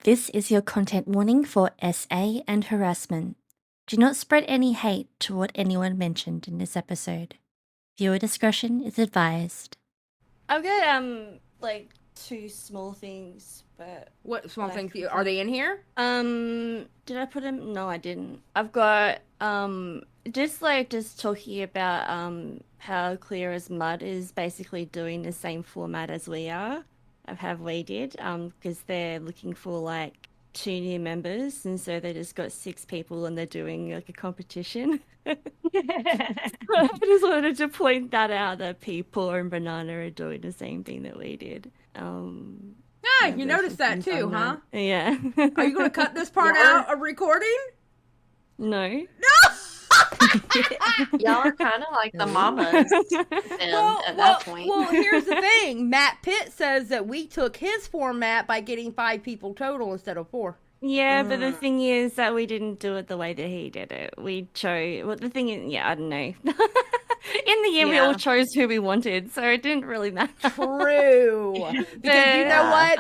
This is your content warning for SA and harassment. Do not spread any hate toward anyone mentioned in this episode. Viewer discretion is advised. I've got like two small things, but what small things? Are they in here? Did I put them? No, I didn't. I've got just talking about how Clear as Mud is basically doing the same format as we are. We did because they're looking for like 2 new members, and so they just got 6 people and they're doing like a competition. I just wanted to point that out, that people and Banana are doing the same thing that we did. You noticed that too, huh? Yeah. Are you going to cut this part out of recording? No. No! Y'all are kind of like the mamas at that point. Well, here's the thing. Matt Pitt says that we took his format by getting 5 people total instead of 4. Yeah, but the thing is that we didn't do it the way that he did it. We chose... Well, the thing is... Yeah, I don't know. In the end, we all chose who we wanted, so it didn't really matter. True. Because you know what?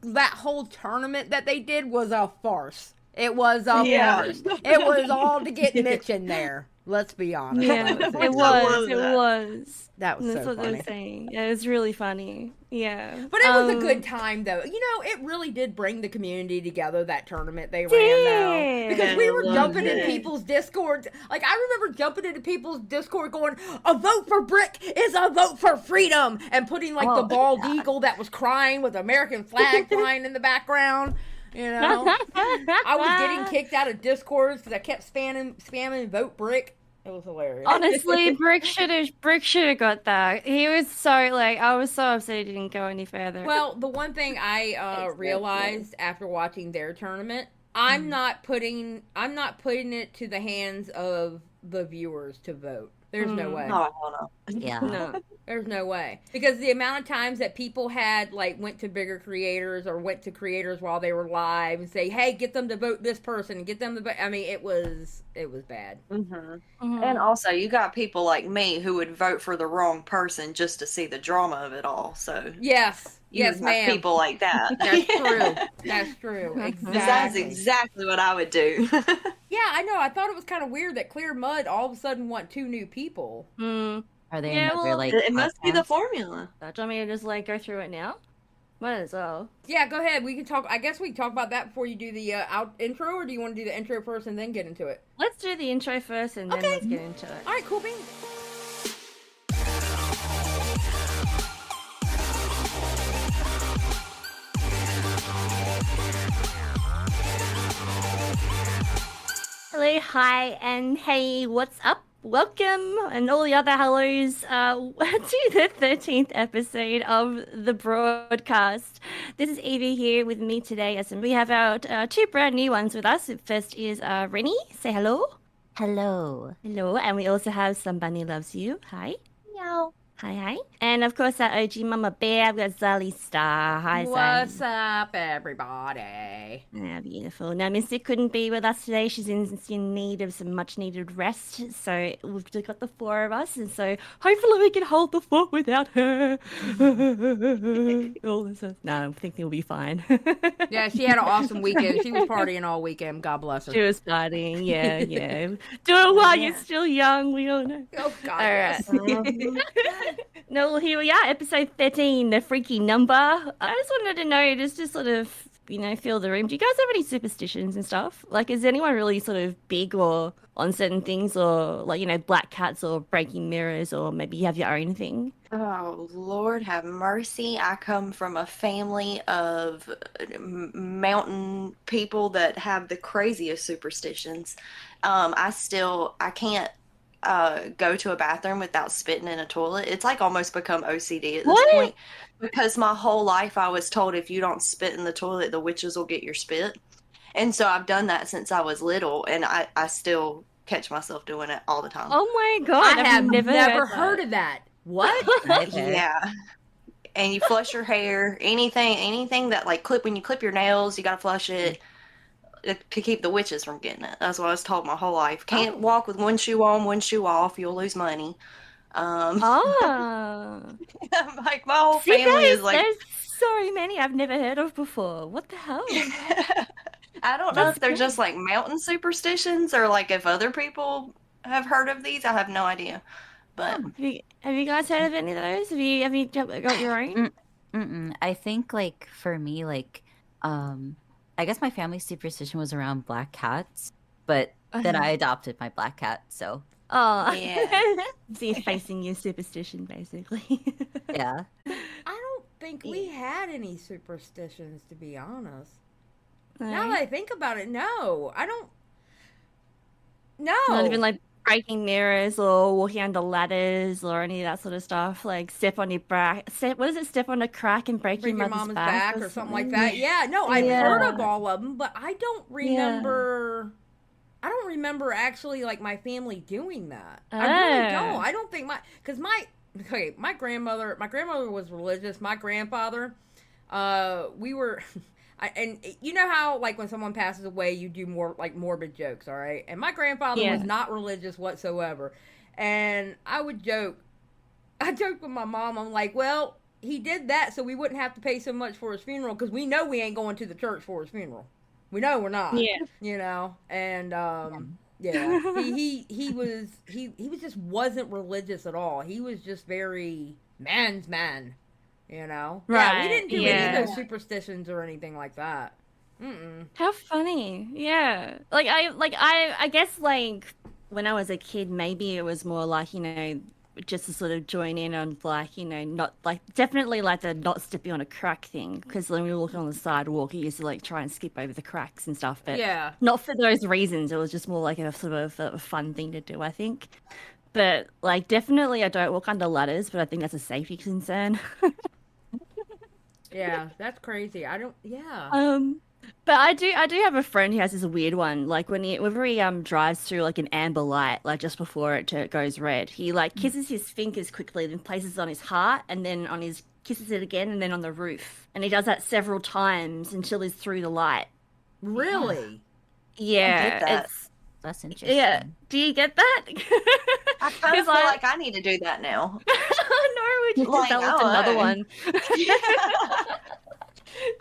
That whole tournament that they did was a farce. It was a farce. It was all to get Mitch in there. Let's be honest. Yeah, it was. That was That's so what funny. they're saying. Yeah, it was really funny. Yeah. But it was a good time, though. You know, it really did bring the community together, that tournament they ran, though. Because we were jumping in people's Discord. Like, I remember jumping into people's Discord going, a vote for Brick is a vote for freedom! And putting, like, the bald eagle that was crying with American flag flying in the background. You know? I was getting kicked out of Discord because I kept spamming vote Brick. It was hilarious. Honestly, Brick should have got that. He was so I was so upset he didn't go any further. Well, the one thing I realized after watching their tournament, I'm not putting it to the hands of the viewers to vote. There's no way. No. Yeah. No, there's no way. Because the amount of times that people had, like, went to bigger creators or went to creators while they were live and say, hey, get them to vote this person, get them to vote. I mean, it was bad. And also, you got people like me who would vote for the wrong person just to see the drama of it all. So Yes, ma'am. People like that. That's true. That's true. Exactly. That's exactly what I would do. Yeah, I know. I thought it was kind of weird that Clear Mud all of a sudden want 2 new people. Are they it must be the formula. Do you want me to just go through it now? Might as well. Yeah, go ahead. We can talk. I guess we can talk about that before you do the intro, or do you want to do the intro first and then get into it? Let's do the intro first and then let's get into it. All right, cool beans. Hello, hi, and hey, what's up? Welcome, and all the other hellos, to the 13th episode of the broadcast. This is Evie here with me today, and we have our 2 brand new ones with us. First is Rynnie. Say hello. Hello. Hello, and we also have SumBunniLuvsU. Hi. Meow. Hi. And of course, our OG Mama Bear, we've got Xylie Star. Hi, What's up, everybody? Yeah, beautiful. Now, Missy couldn't be with us today. She's in need of some much-needed rest. So we've just got the 4 of us, and so hopefully we can hold the fort without her. No, I think we'll be fine. Yeah, she had an awesome weekend. She was partying all weekend. God bless her. She was partying, yeah. Do it while you're still young, we all know. Oh, God. All right. No, well, here we are, episode 13, the freaky number. I just wanted to know, just to sort of, fill the room. Do you guys have any superstitions and stuff? Like, is anyone really sort of big or on certain things, or like, black cats or breaking mirrors, or maybe you have your own thing? Oh, Lord have mercy. I come from a family of mountain people that have the craziest superstitions. I can't go to a bathroom without spitting in a toilet. It's like almost become OCD at this point, because my whole life I was told if you don't spit in the toilet, the witches will get your spit. And so I've done that since I was little, and I still catch myself doing it all the time. Oh my God, I have never heard of that. What? Yeah. And you flush your hair, anything that like when you clip your nails, you gotta flush it to keep the witches from getting it. That's what I was told my whole life. Can't walk with one shoe on, one shoe off. You'll lose money. Oh. Like my whole family is like. There's so many I've never heard of before. What the hell? I don't know That's if they're great. just like mountain superstitions or like if other people have heard of these. I have no idea. But Have you guys heard of any of those? Have you got your own? I think like for me, like I guess my family's superstition was around black cats, but then I adopted my black cat, so Oh, Yeah. so you're facing your superstition, basically. yeah. I don't think we had any superstitions, to be honest. Now that I think about it, no. I don't. No. Not even like breaking mirrors or walking under ladders or any of that sort of stuff. Like step on your back. What is it? Step on a crack and break Break your your mother's mama's back back or something like that. Yeah, no, I've heard of all of them, but I don't remember. I don't remember actually like my family doing that. I really don't. I don't think my grandmother was religious. My grandfather, we were, and you know how like when someone passes away, you do more like morbid jokes, all right? And my grandfather was not religious whatsoever, and I joked with my mom. I'm like, well, he did that so we wouldn't have to pay so much for his funeral because we know we ain't going to the church for his funeral. We know we're not. Yeah. You know, and he was just wasn't religious at all. He was just very man's man. You know. Right. Yeah, we didn't do any of those superstitions or anything like that. How funny. Yeah. I guess like when I was a kid, maybe it was more like, you know, just to sort of join in on like, you know, not like definitely like the not stepping on a crack thing, because when we were walking on the sidewalk, he used to like try and skip over the cracks and stuff, but not for those reasons. It was just more like a sort of a fun thing to do, I think. But like definitely I don't walk under ladders, but I think that's a safety concern. Yeah, that's crazy. I don't. But I do have a friend who has this weird one. Like whenever he drives through like an amber light, like just before it goes red, he like kisses his fingers quickly, then places it on his heart, and then on his kisses it again, and then on the roof. And he does that several times until he's through the light. Really? Yeah, That's interesting. yeah. Do you get that? I kind of feel like I need to do that now. No, we just Like, developed another one.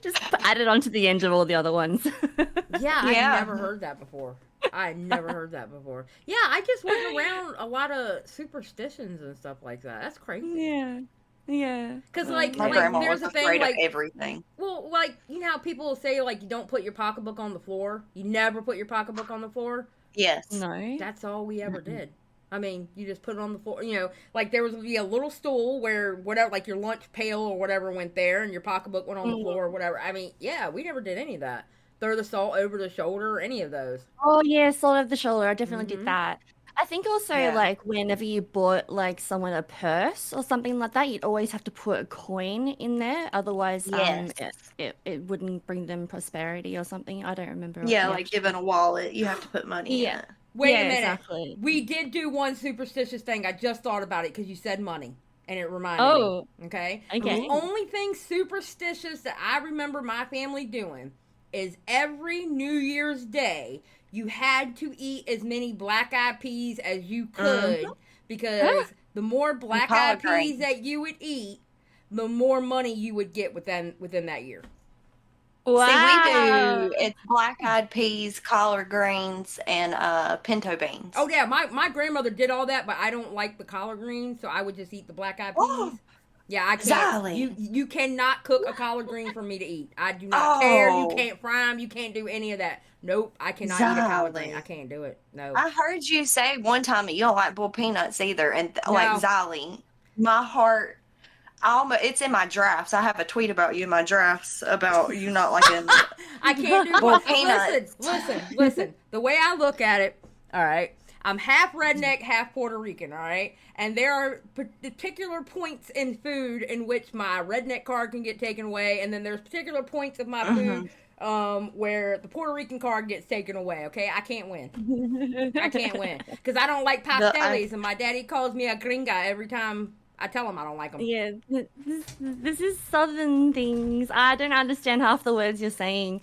Just add it onto the end of all the other ones. Yeah, I've never heard that before. Yeah, I just went around a lot of superstitions and stuff like that. That's crazy. Yeah. Because like My grandma there's was a thing afraid like of everything. well, like you know how people say like you don't put your pocketbook on the floor. You never put your pocketbook on the floor. Yes. No. That's all we ever did. I mean, you just put it on the floor. You know, like there would be a little stool where whatever, like your lunch pail or whatever went there, and your pocketbook went on the floor or whatever. I mean, yeah, we never did any of that. Throw the salt over the shoulder, any of those. Oh yeah, salt over the shoulder. I definitely did that. I think also like whenever you bought like someone a purse or something like that, you'd always have to put a coin in there. Otherwise, it wouldn't bring them prosperity or something. I don't remember. Yeah, like given a wallet, you have to put money in it. Wait a minute. Exactly. We did do one superstitious thing. I just thought about it because you said money, and it reminded me. Okay. The only thing superstitious that I remember my family doing is every New Year's Day you had to eat as many black-eyed peas as you could because the more black-eyed peas that you would eat, the more money you would get within that year. Wow. See, we do. It's black-eyed peas, collard greens, and pinto beans. Oh yeah, my grandmother did all that, but I don't like the collard greens, so I would just eat the black-eyed peas. Yeah, I can't. Xylie. You cannot cook a collard green for me to eat. I do not care. You can't fry them. You can't do any of that. Nope, I cannot eat a collard green. I can't do it. No. I heard you say one time that you don't like boiled peanuts either, and like Xylie, my heart. It's in my drafts. I have a tweet about you in my drafts about you not liking. I can't do boiled peanuts. Listen. The way I look at it, all right. I'm half redneck, half Puerto Rican, all right? And there are particular points in food in which my redneck card can get taken away, and then there's particular points of my food where the Puerto Rican card gets taken away, okay? I can't win. I can't win. Because I don't like pasteles, and my daddy calls me a gringa every time I tell him I don't like them. Yeah, this is southern things. I don't understand half the words you're saying.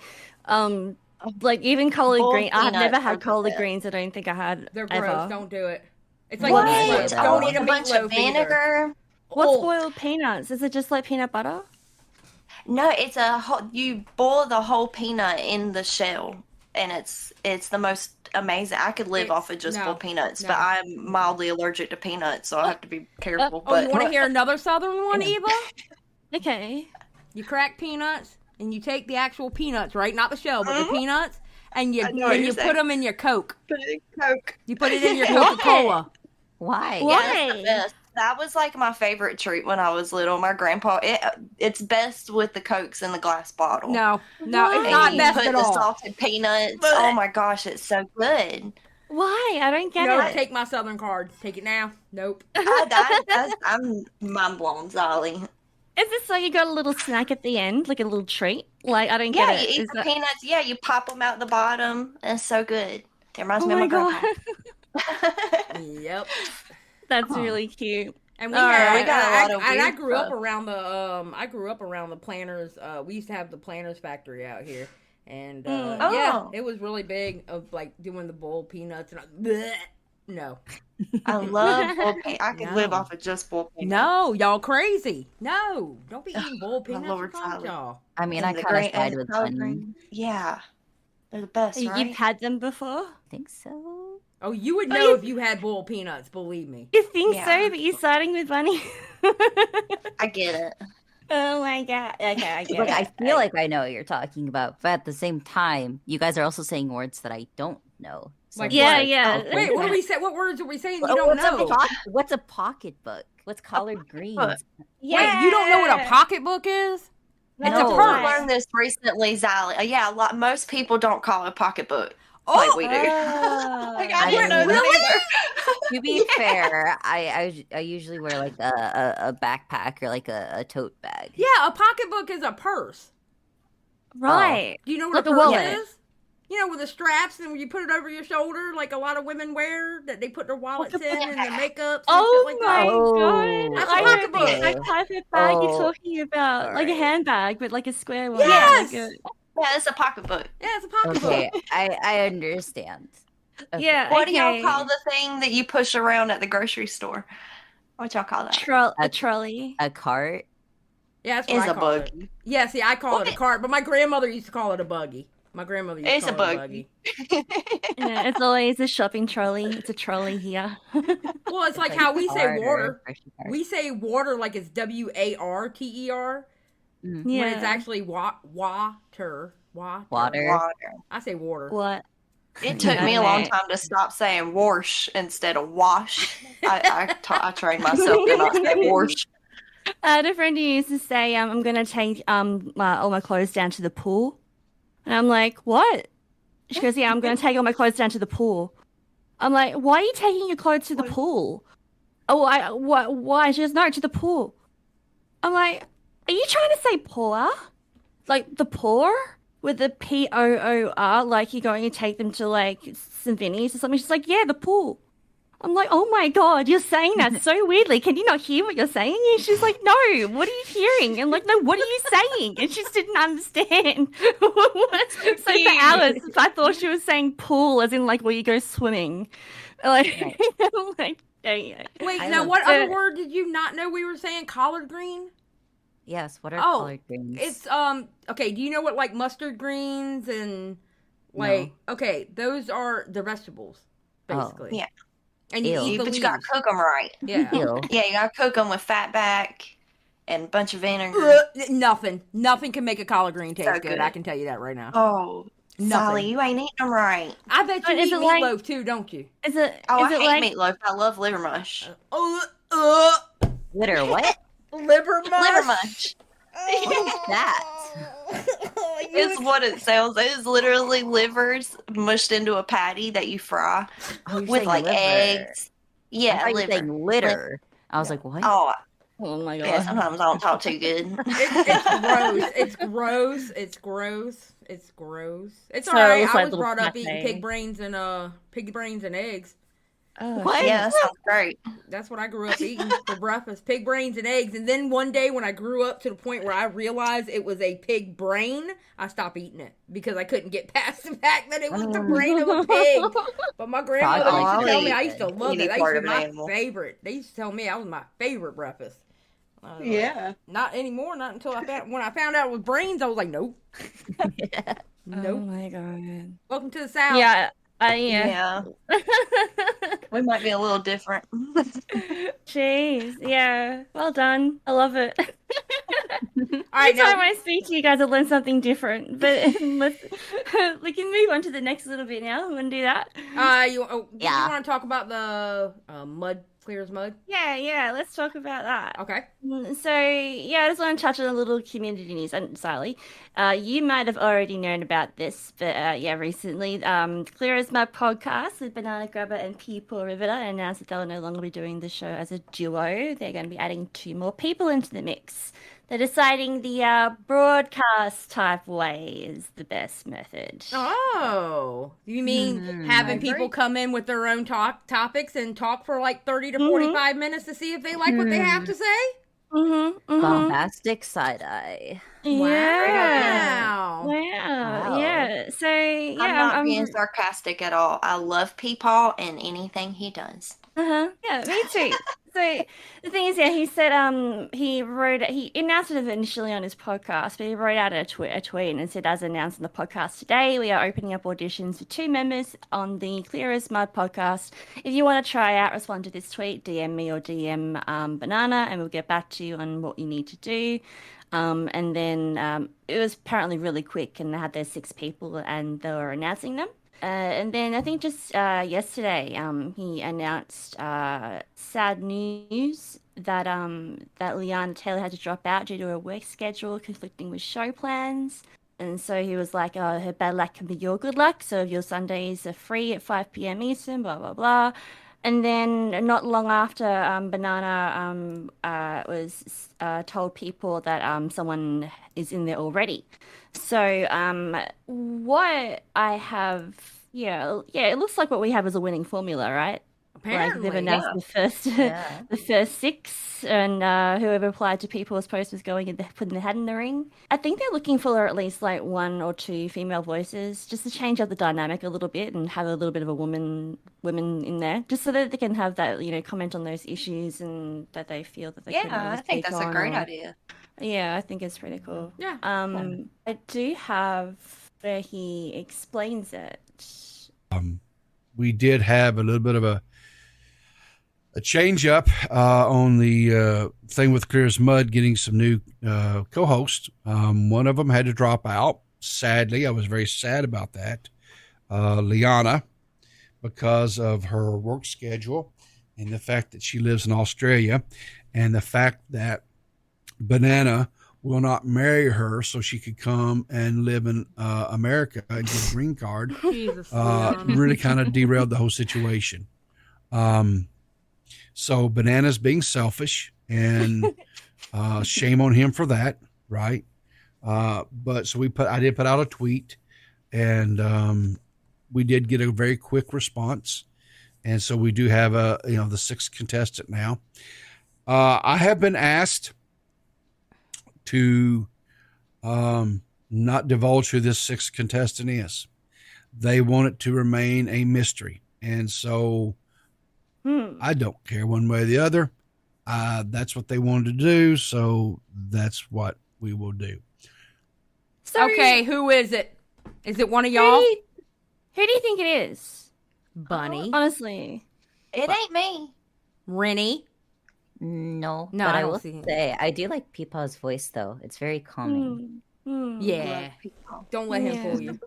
Like even collard green. I've never had collard greens. I don't think I had. They're gross. Ever. Don't do it. It's like what? Don't eat a bunch of meatloaf vinegar. What's boiled peanuts? Is it just like peanut butter? No, it's you boil the whole peanut in the shell, and it's the most amazing. I could live off of just boiled peanuts, but I'm mildly allergic to peanuts, so I have to be careful. Oh, you want to hear another Southern one, Eva? Okay. You crack peanuts, and you take the actual peanuts, right? Not the shell, but the peanuts, and you put them in your Coke. Put it in Coke. You put it in your Coca-Cola. Why? Yeah, that's the best. That was like my favorite treat when I was little. My grandpa, it's best with the Cokes in the glass bottle. No, it's not best at all. Put the salted peanuts. Oh my gosh, it's so good. Why? I don't get No, it. take my Southern card. Take it now. Nope. I'm mind blown, Xylie. Is this like you got a little snack at the end, like a little treat? Like, I don't get it. Yeah, you eat the peanuts. Yeah, you pop them out the bottom. It's so good. It reminds me Oh of my my grandpa. Yep. That's really cute. And we got a lot of weird I grew up stuff. around the Planters. We used to have the Planters factory out here, and yeah, it was really big of like doing the boiled peanuts and no. I love boiled peanuts. I could live off of just boiled peanuts. No, y'all crazy. No, don't be eating boiled peanuts. Lord, What's wrong with y'all? I mean, I And the kind of green- side and with the collard Bunny. green. Yeah, they're the best, right? You've had them before? I think so. Oh, you would know if you had boiled peanuts. Believe me. You think Yeah. so, but you're siding with Bunny? I get it. Oh my god. Okay, I get Like, it. I feel like I know what you're talking about, but at the same time, you guys are also saying words that I don't know. So Like it's Yeah, what? yeah. oh, Wait, what are we say? What words are we saying? You Oh, don't what's know. What's a pocketbook? What's collard greens? Yeah. Wait, you don't know what a pocketbook is? It's No. a I purse. learned this recently, Xylie. Yeah, most people don't call it a pocketbook Oh, like we do. Oh. Like, I I didn't know didn't know. that either. To be fair, I usually wear like a backpack or like a tote bag. yeah, a pocketbook is a purse. Right. Do you know what Like a a purse wallet. is? You know, with the straps and you put it over your shoulder, like a lot of women wear, that they put their wallets in and their makeups and Oh shit like my that. Oh. god. That's a I know pocketbook. the exact type of bag you're Oh. talking about. Like a Alright. handbag, but like a square one. Yes! Like Yeah, it's a pocketbook. Yeah, it's a pocketbook. Okay, I understand. Okay. yeah. What do y'all okay. call the thing that you push around at the grocery store? What y'all call that? A trolley. A cart? Yeah, that's what Is I a call it. buggy. Yeah, see, I call it a cart, but my grandmother used to call it a buggy. My grandmother used It's to a call it a buggy. buggy. Yeah, it's always a shopping trolley. It's a trolley here. Well, it's like how we say cart or water. a freshie cart. We say water like it's WARTER, Mm. when Yeah. it's actually water. Water. Water. I say water. What? It took me a long Okay. time to stop saying wash instead of wash. I trained myself to not say wash. I had a friend who used to say, I'm going to take all my clothes down to the pool. And I'm like, what? She goes, yeah, I'm going to take all my clothes down to the pool. I'm like, why are you taking your clothes to the pool? Oh, why? She goes, no, to the pool. I'm like, are you trying to say poor? Like the poor? With the POOR, like you're going to take them to like St. Vinny's or something? She's like, yeah, the pool. I'm like, oh my god, you're saying that so weirdly. Can you not hear what you're saying? And she's like, no, what are you hearing? And like, no, what are you saying? And she just didn't understand. So for hours, I thought she was saying pool, as in like where you go swimming. Like, I'm like, yeah. Wait, I now love what that. other word did you not know we were saying? Collard green? Yes, what are Oh, collard greens? It's okay, do you know what like mustard greens and like okay, those are the vegetables basically. Yeah. And you Ew. eat the But you gotta leaves. cook them right. Yeah. Ew. Yeah, you gotta cook them with fat back and a bunch of vinegar. Nothing can make a collard green taste So good. good. I can tell you that right now. Oh, Nothing. Xylie, you ain't eating them right. I bet you But is eat it like- meatloaf too, don't you? Is it? Oh, is I it hate like? meatloaf. I love liver mush. Litter, what? Liver mush. Liver mush. What is that? It's what it sounds. It is literally livers mushed into a patty that you fry Oh, you're with saying like liver. eggs. I Yeah, thought you were liver. saying litter. I was like, what? Oh, Oh my god. yeah. Sometimes I don't talk too good. It's gross. It's gross. It's gross. It's So alright. it's I like was little brought up pate. eating pig brains and eggs. What? Yeah, that sounds great. That's what I grew up eating for breakfast. Pig brains and eggs. And then one day when I grew up to the point where I realized it was a pig brain, I stopped eating it because I couldn't get past the fact that it was the brain of a pig. But my grandmother Froggy used to tell me, Fresh. I used to love Any it. That part used to of be an my animal. favorite. They used to tell me that was my favorite breakfast. Yeah. Not anymore. Not until when I found out it was brains. I was like, nope. Yeah. Oh Nope. my god. Welcome to the South. Yeah. Yeah. We might be a little different. Jeez. Yeah. Well done. I love it. All right, Every time now I speak to you guys, I learn something different. But we can move on to the next little bit now. Want to do that? you Yeah. want to talk about the mud clear as mud? Yeah. Let's talk about that. Okay. So, yeah, I just want to touch on a little community news. And Xylie, you might have already known about this, but yeah, recently, Clear as Mud podcast with Banana Grabber and People Riveter announced that they'll no longer be doing the show as a duo. They're going to be adding 2 more people into the mix. They're deciding the broadcast type way is the best method. Oh, you mean having people come in with their own topics and talk for like 30 to 45 minutes to see if they like what they have to say? Bombastic side eye. Yeah. Wow. Yeah. So, yeah. I'm not being sarcastic at all. I love Peepaw and anything he does. Yeah, me too. So the thing is, yeah, he said he announced it initially on his podcast, but he wrote out a tweet and said, as announced on the podcast today, we are opening up auditions for 2 members on the Clear as Mud podcast. If you want to try out, respond to this tweet, DM me or DM Banana, and we'll get back to you on what you need to do. And then it was apparently really quick, and they had their 6 people, and they were announcing them. And then I think just yesterday, he announced sad news that that Liana Taylor had to drop out due to her work schedule conflicting with show plans. And so he was like, "Oh, her bad luck can be your good luck. So if your Sundays are free at 5 p.m. Eastern, blah blah blah." And then not long after, Banana was told people that someone is in there already. So what I have, it looks like what we have is a winning formula, right? Apparently, like they've announced the first 6, and whoever applied to People's Post was going and putting their hat in the ring. I think they're looking for at least like 1 or 2 female voices, just to change up the dynamic a little bit and have a little bit of a women in there, just so that they can have that, comment on those issues and that they feel that they can. Yeah, I think that's a great idea. Yeah, I think it's pretty cool. Yeah. I do have where he explains it. We did have a little bit of a change up on the thing with Clear as Mud getting some new co-hosts. One of them had to drop out. Sadly, I was very sad about that. Liana, because of her work schedule and the fact that she lives in Australia and the fact that Banana will not marry her so she could come and live in America and get a green card. Jesus. Really kind of derailed the whole situation. So Banana's being selfish, and shame on him for that, right? But so I did put out a tweet, and we did get a very quick response, and so we do have the 6th contestant now. I have been asked to not divulge who this 6th contestant is. They want it to remain a mystery, and so I don't care one way or the other. That's what they wanted to do, so that's what we will do. So, okay, who is it? Is it one of y'all? Who do you think it is? Bunny. Honestly. It ain't me. Rynnie. No, No, but I I don't will see him. say I do like Peepaw's voice though. It's very calming. Yeah. Love Peepaw. Don't let him fool you.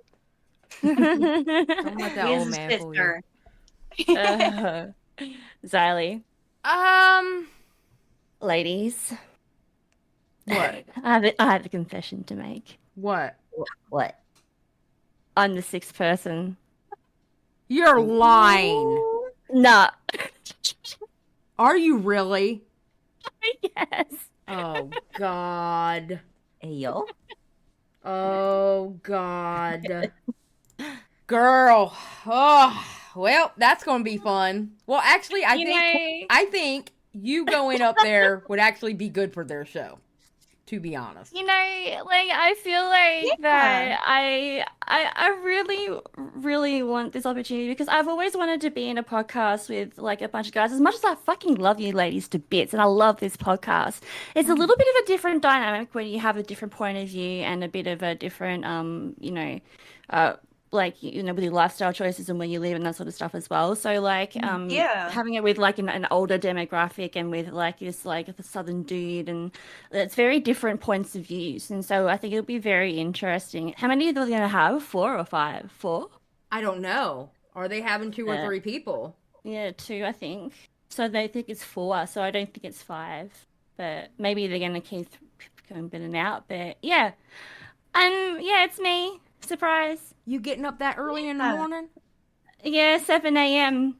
Hmm. Don't let that He old is a man fool you. sister. Xylie. Ladies. What? I have a confession to make. What? What? I'm the 6th person. You're lying. Nah. Are you really? Yes. Oh, God. Ayo. Oh, God. Girl. Oh, well, that's going to be fun. Well, actually, I think you going up there would actually be good for their show. to be honest. You know, like I feel like that I really, really want this opportunity because I've always wanted to be in a podcast with like a bunch of guys. As much as I fucking love you ladies to bits, and I love this podcast, it's a little bit of a different dynamic when you have a different point of view and a bit of a different, you know, like, you know, with your lifestyle choices and where you live and that sort of stuff as well. So like having it with like an older demographic and with like this like the southern dude, and it's very different points of views. And so I think it'll be very interesting. How many are they going to have? 4 or 5? 4? I don't know. Are they having 2 or 3 people? Yeah, 2, I think. So they think it's 4, so I don't think it's 5. But maybe they're going to keep going in and out. But yeah. Yeah, it's me. Surprise. You getting up that early in the morning? Yeah, 7 a.m.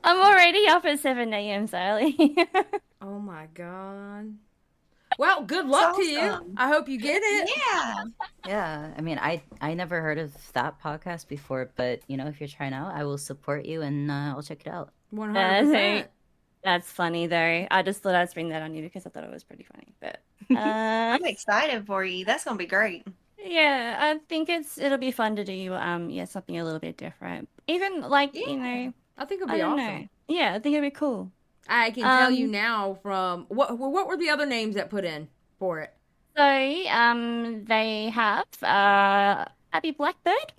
I'm already up at 7 a.m., Xylie. Oh my God. Well, good luck to you. I hope you get it. Yeah. I mean, I never heard of that podcast before, but you know, if you're trying out, I will support you and I'll check it out. 100%. That's funny though. I just thought I'd spring that on you because I thought it was pretty funny. But I'm excited for you. That's gonna be great. Yeah, I think it'll be fun to do something a little bit different. Even like, you know, I think it'll be awesome. Know. Yeah, I think it'll be cool. I can tell you now from what were the other names that put in for it? So, they have Abby Blackbird.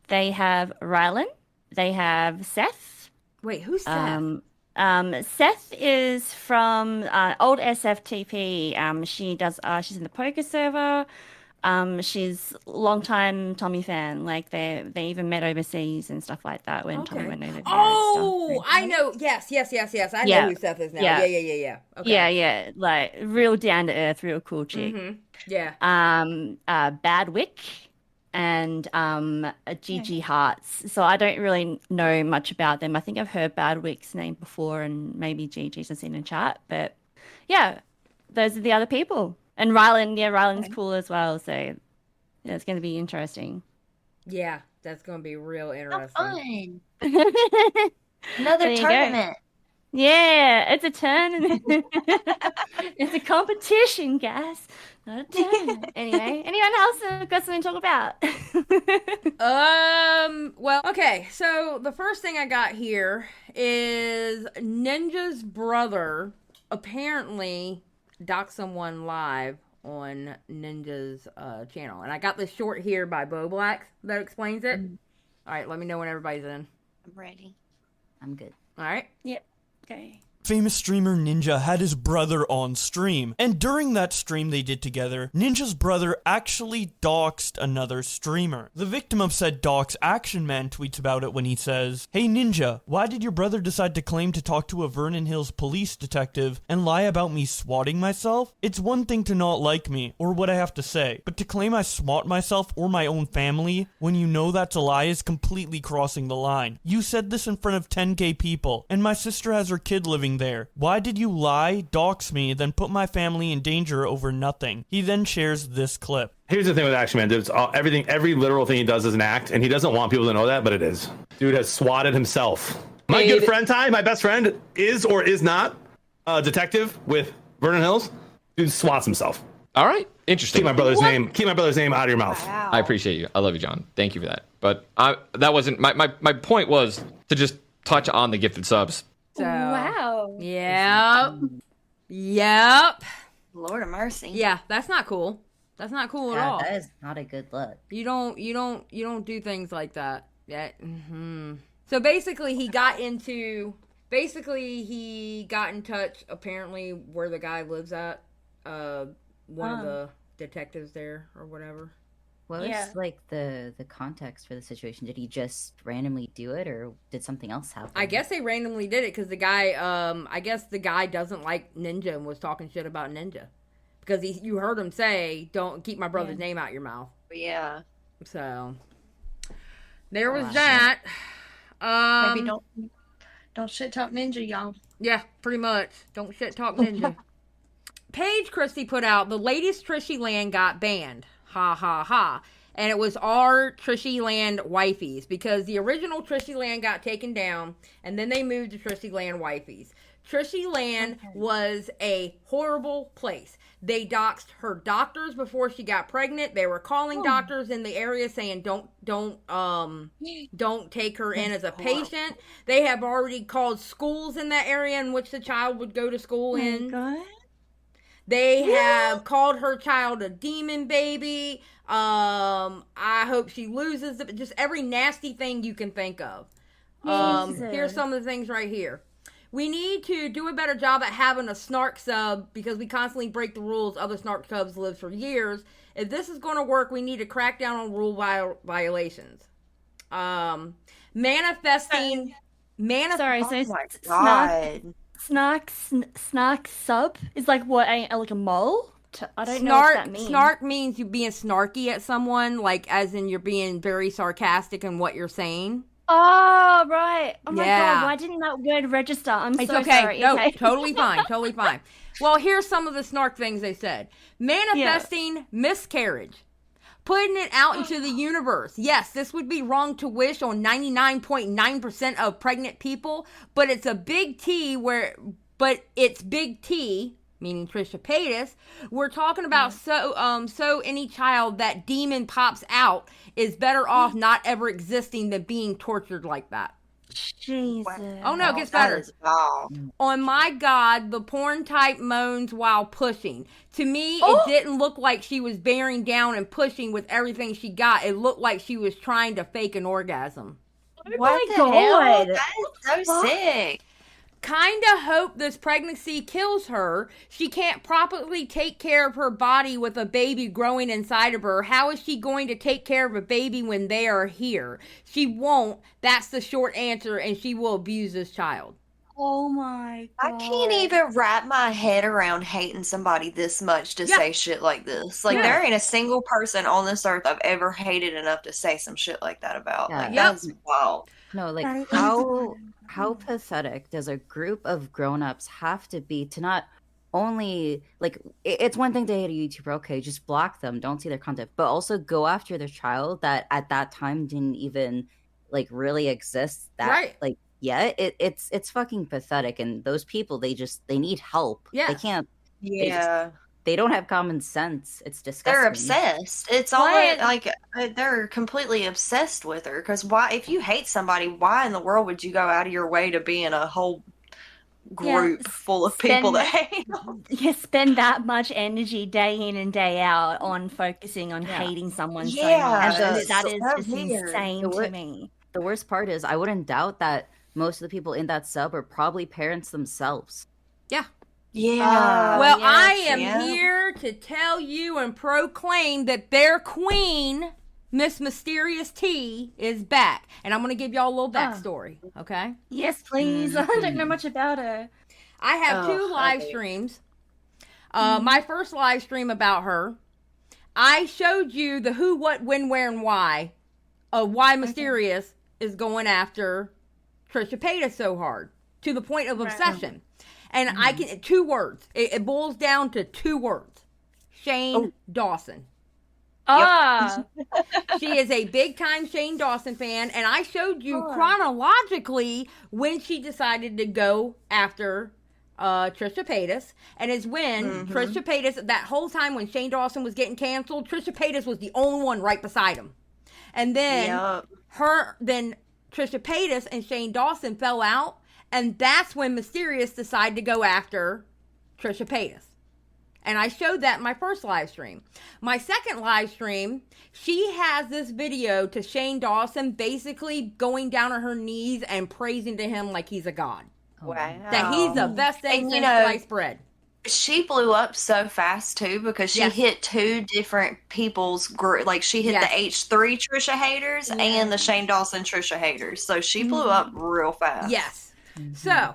They have Rylan. They have Seth. Wait, who's Seth? Seth is from old SFTP. She's in the poker server. She's long time Tommy fan. Like they even met overseas and stuff like that when Tommy went over there. Oh, I know. Yes. I know who Seth is now. Yeah. Okay. Yeah. Like real down to earth, real cool chick. Mm-hmm. Yeah. Badwick and Gigi Hearts. So I don't really know much about them. I think I've heard Badwick's name before and maybe Gigi's I've seen in chat. But yeah, those are the other people. And Rylan's cool as well. So it's going to be interesting. Yeah, that's going to be real interesting. Fun. Another tournament. Yeah, it's a tournament. It's a competition, guys. Not a tournament. Anyway, anyone else got something to talk about? Well, okay. So the first thing I got here is Ninja's brother apparently doxed someone live on Ninja's channel. And I got this short here by Bo Black that explains it. All right, let me know when everybody's in. I'm ready. I'm good. All right. Yep. Okay. Famous streamer Ninja had his brother on stream, and during that stream they did together, Ninja's brother actually doxed another streamer. The victim of said dox, Action Man, tweets about it when he says, "Hey Ninja, why did your brother decide to claim to talk to a Vernon Hills police detective and lie about me swatting myself? It's one thing to not like me, or what I have to say, but to claim I swat myself or my own family when you know that's a lie is completely crossing the line. You said this in front of 10k people, and my sister has her kid living there. Why did you lie, dox me, then put my family in danger over nothing?" He then shares this clip. Here's the thing with Action Man, dude. Every literal thing he does is an act, and he doesn't want people to know that, but it is. Dude has swatted himself. My good friend Ty, my best friend, is or is not a detective with Vernon Hills. Dude swats himself. All right, interesting. Keep my brother's name out of your mouth. Wow. I appreciate you. I love you, John. Thank you for that. But that wasn't my point. Was to just touch on the gifted subs. So, wow. Yep. Lord of mercy. Yeah, that's not cool. That's not cool at all. That is not a good look. You don't do things like that. Yeah. Mm-hmm. So basically, he got in touch apparently where the guy lives at. One of the detectives there or whatever. What was like the context for the situation? Did he just randomly do it, or did something else happen? I guess they randomly did it because the guy, I guess the guy doesn't like Ninja and was talking shit about Ninja because you heard him say, "Don't keep my brother's name out your mouth." Yeah. So there was that. Maybe don't shit talk Ninja, y'all. Yeah, pretty much. Don't shit talk Ninja. Paige Christie put out the latest Trishyland got banned. Ha ha ha. And it was our Trishyland wifeys because the original Trishyland got taken down and then they moved to Trishyland wifeys. Trishyland was a horrible place. They doxed her doctors before she got pregnant. They were calling doctors in the area saying don't take her in as a patient. They have already called schools in that area in which the child would go to school in. God. They have called her child a demon baby. I hope she loses it. Just every nasty thing you can think of. Here's some of the things right here. We need to do a better job at having a snark sub because we constantly break the rules. Other snark subs live for years. If this is going to work, we need to crack down on rule violations. Manifesting. Sorry, so Oh my God. snark sub is like what? Like a mole? I don't know what that means. Snark means you being snarky at someone, like as in you're being very sarcastic in what you're saying. Oh, right. Oh my Yeah. God, why didn't that word register? I'm It's so okay. sorry. No, Okay. totally fine. Totally fine. Well, here's some of the snark things they said. Manifesting miscarriage. Putting it out into the universe. Yes, this would be wrong to wish on 99.9% of pregnant people, but it's a big T but it's big T, meaning Trisha Paytas. We're talking about so any child that demon pops out is better off not ever existing than being tortured like that. Jesus. Oh no, it gets That better. is foul. On my God, the porn type moans while pushing. To me, it didn't look like she was bearing down and pushing with everything she got. It looked like she was trying to fake an orgasm. What the hell? That is so sick. Kinda hope this pregnancy kills her. She can't properly take care of her body with a baby growing inside of her. How is she going to take care of a baby when they are here? She won't. That's the short answer, and she will abuse this child. Oh my God. I can't even wrap my head around hating somebody this much to say shit like this. Like, there ain't a single person on this earth I've ever hated enough to say some shit like that about. Yeah. Like, that's wild. No, like That is how pathetic does a group of grown-ups have to be to not only like it's one thing to hate a YouTuber, okay, just block them, don't see their content, but also go after their child that at that time didn't even like really exist like yet. It's fucking pathetic, and those people they need help. They can't they don't have common sense. It's disgusting. They're obsessed. It's all like they're completely obsessed with her. Because why, if you hate somebody, why in the world would you go out of your way to be in a whole group full of people that hate them? You spend that much energy day in and day out on focusing on hating someone so much. That is just insane to me. The worst part is I wouldn't doubt that most of the people in that sub are probably parents themselves. Well, I am here to tell you and proclaim that their queen, Miss MysteriousTea, is back. And I'm going to give y'all a little backstory, okay? Yes, please. I don't know much about her. I have two live streams. My first live stream about her, I showed you the who, what, when, where, and why of why Mysterious is going after Trisha Paytas so hard to the point of obsession. And I can, two words. It boils down to two words. Shane Dawson. She is a big time Shane Dawson fan. And I showed you chronologically when she decided to go after Trisha Paytas. And it's when Trisha Paytas, that whole time when Shane Dawson was getting canceled, Trisha Paytas was the only one right beside him. And then then Trisha Paytas and Shane Dawson fell out. And that's when Mysterious decided to go after Trisha Paytas. And I showed that in my first live stream. My second live stream, she has this video to Shane Dawson basically going down on her knees and praising to him like he's a god. Wow. That he's the best thing since sliced bread. She blew up so fast too because she hit two different people's group. Like she hit the H3 Trisha haters and the Shane Dawson Trisha haters. So she blew up real fast. Yes. So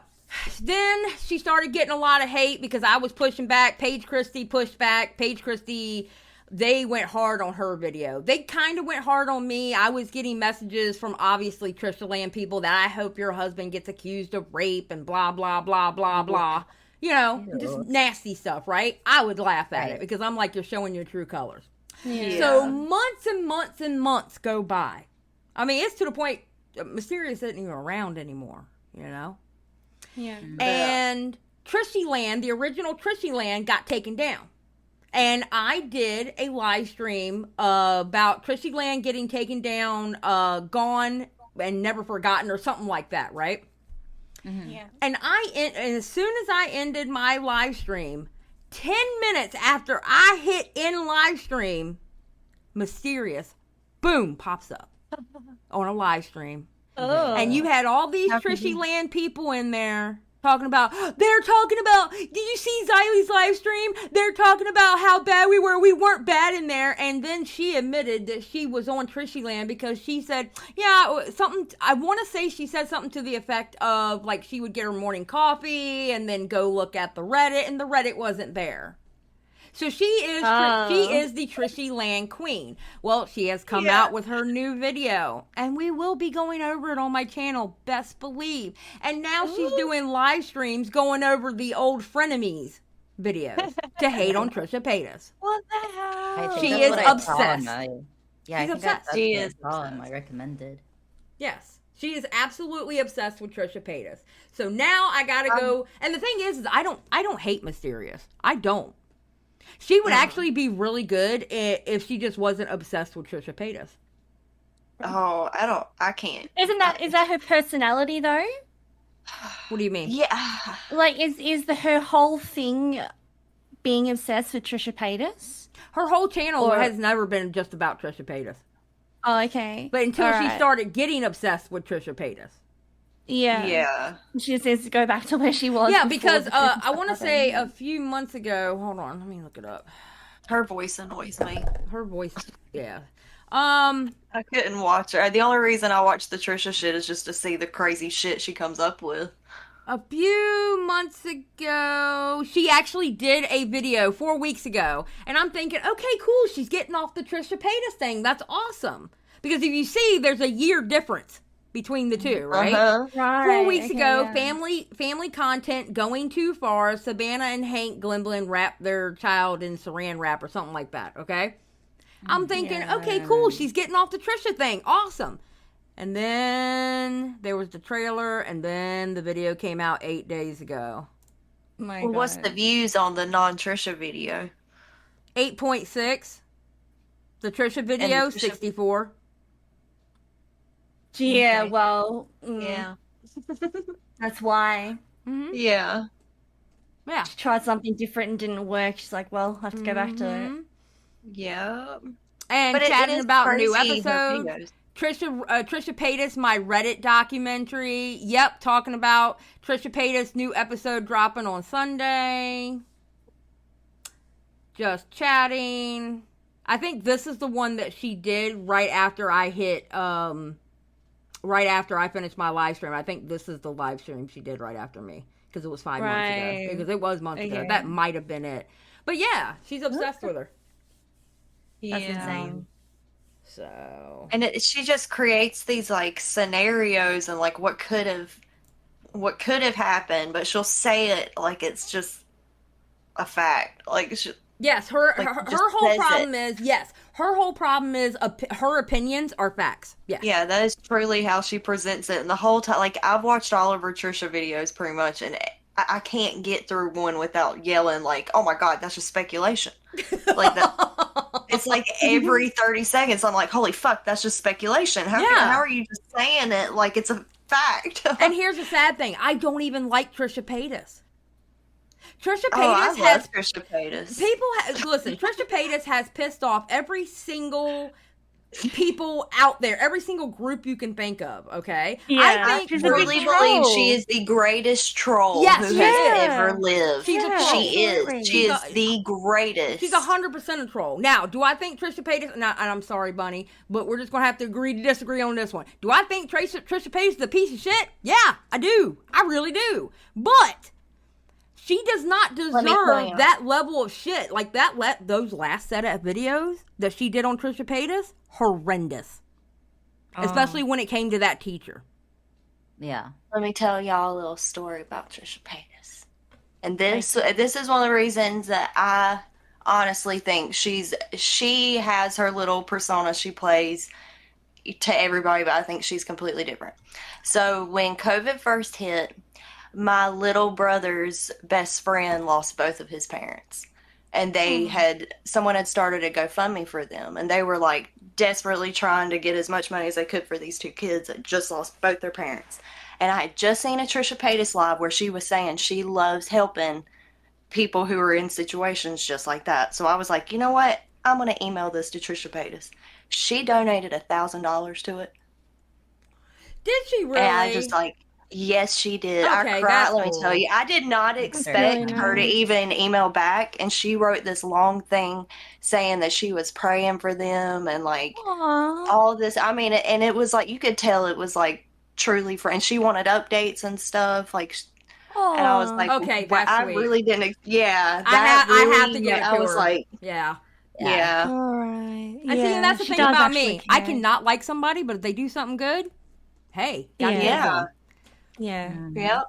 then she started getting a lot of hate because I was pushing back. Paige Christie pushed back. Paige Christie, they went hard on her video. They kind of went hard on me. I was getting messages from obviously Trishyland people that I hope your husband gets accused of rape and blah, blah, blah, blah, blah. You know, just nasty stuff, right? I would laugh at it because I'm like, you're showing your true colors. Yeah. So months and months and months go by. I mean, it's to the point Mysterious isn't even around anymore, you know? Yeah. And Trishyland, the original Trishyland, got taken down. And I did a live stream about Trishyland getting taken down, gone, and never forgotten, or something like that, right? Mm-hmm. Yeah. And as soon as I ended my live stream, 10 minutes after I hit end live stream, Mysterious, boom, pops up on a live stream. Oh. And you had all these Trishyland people in there talking about, did you see Xylie's live stream? They're talking about how bad we were. We weren't bad in there. And then she admitted that she was on Trishyland because she said, I want to say she said something to the effect of, like, she would get her morning coffee and then go look at the Reddit, and the Reddit wasn't there. So she is the Trishyland queen. Well, she has come out with her new video, and we will be going over it on my channel, best believe. And now she's doing live streams going over the old frenemies videos to hate on Trisha Paytas. What the hell? She is obsessed. Yeah, I think obsessed. She is I recommended. Yes. She is absolutely obsessed with Trisha Paytas. So now I gotta go. And the thing is I don't hate Mysterious. I don't. She would actually be really good if she just wasn't obsessed with Trisha Paytas. Oh, I can't. Is that her personality though? What do you mean? Yeah. Like, is her whole thing being obsessed with Trisha Paytas? Her whole channel has never been just about Trisha Paytas. Oh, okay. But until she started getting obsessed with Trisha Paytas. Yeah. Yeah. She just needs to go back to where she was. Yeah, because I want to say a few months ago, hold on, let me look it up. Her voice annoys me. Her voice, yeah. I couldn't watch her. The only reason I watch the Trisha shit is just to see the crazy shit she comes up with. A few months ago, she actually did a video 4 weeks ago, and I'm thinking, okay, cool, she's getting off the Trisha Paytas thing. That's awesome. Because if you see, there's a year difference between the two, right? Right. 4 weeks ago, family content going too far. Savannah and Hank Glimblin wrapped their child in saran wrap or something like that, okay? I'm thinking, okay, cool, she's getting off the Trisha thing. Awesome. And then there was the trailer, and then the video came out 8 days ago. My Well, what's the views on the non-Trisha video? 8.6. The Trisha video, And the Trisha- 64. Yeah, Okay. well, Yeah. that's why. Mm-hmm. Yeah. Yeah. She tried something different and didn't work. She's like, well, I have to go back to it. Mhm. Yeah. And But it chatting is about new crazy, her episodes. videos. Trisha Paytas, my Reddit documentary. Yep, talking about Trisha Paytas' new episode dropping on Sunday. Just chatting. I think this is the one that she did right after I finished my live stream. I think this is the live stream she did right after me. Because it was 5 months Right. ago. Because it was months ago. Okay. That might have been it. But yeah, she's obsessed with her. That's insane. So. And she just creates these like scenarios and like what could have happened, but she'll say it like it's just a fact. Like Yes, her just whole says problem is her whole problem is her opinions are facts. Yes. yeah, that is truly how she presents it. And the whole time, like I've watched all of her Trisha videos pretty much, and I can't get through one without yelling like, "Oh my god, that's just speculation!" Like that. It's like every 30 seconds, I'm like, "Holy fuck, that's just speculation." How are you just saying it like it's a fact? And here's the sad thing: I don't even like Trisha Paytas. Trisha I Paytas love Trisha Paytas. Listen, Trisha Paytas has pissed off every single people out there, every single group you can think of, okay? Yeah, I think she's I a really big believe troll. she is the greatest troll Yes, who she has is. ever lived. She's a troll. She Absolutely. is. She is the greatest. She's 100% a troll. Now, do I think Trisha Paytas, and I'm sorry, Bunny, but we're just going to have to agree to disagree on this one. Do I think Trisha Paytas is a piece of shit? Yeah, I do. I really do. But she does not deserve that level of shit. Like those last set of videos that she did on Trisha Paytas, horrendous. Especially when it came to that teacher. Yeah. Let me tell y'all a little story about Trisha Paytas. And this is one of the reasons that I honestly think she has her little persona she plays to everybody, but I think she's completely different. So when COVID first hit, my little brother's best friend lost both of his parents. And someone had started a GoFundMe for them. And they were like desperately trying to get as much money as they could for these two kids that just lost both their parents. And I had just seen a Trisha Paytas live where she was saying she loves helping people who are in situations just like that. So I was like, you know what? I'm going to email this to Trisha Paytas. She donated $1,000 to it. Did she really? And I just like, yes, she did. Okay, I cried, let cool. me tell you. I did not expect her to even email back. And she wrote this long thing saying that she was praying for them and like all this. I mean, and it was like, you could tell it was like truly friends. She wanted updates and stuff. Like, and I was like, okay, that's I sweet. really didn't. Yeah, I have to get it to I was her. like, yeah. All right. I see, and that's the thing about me. I cannot like somebody, but if they do something good, hey, gotta give them. Yeah. Yep.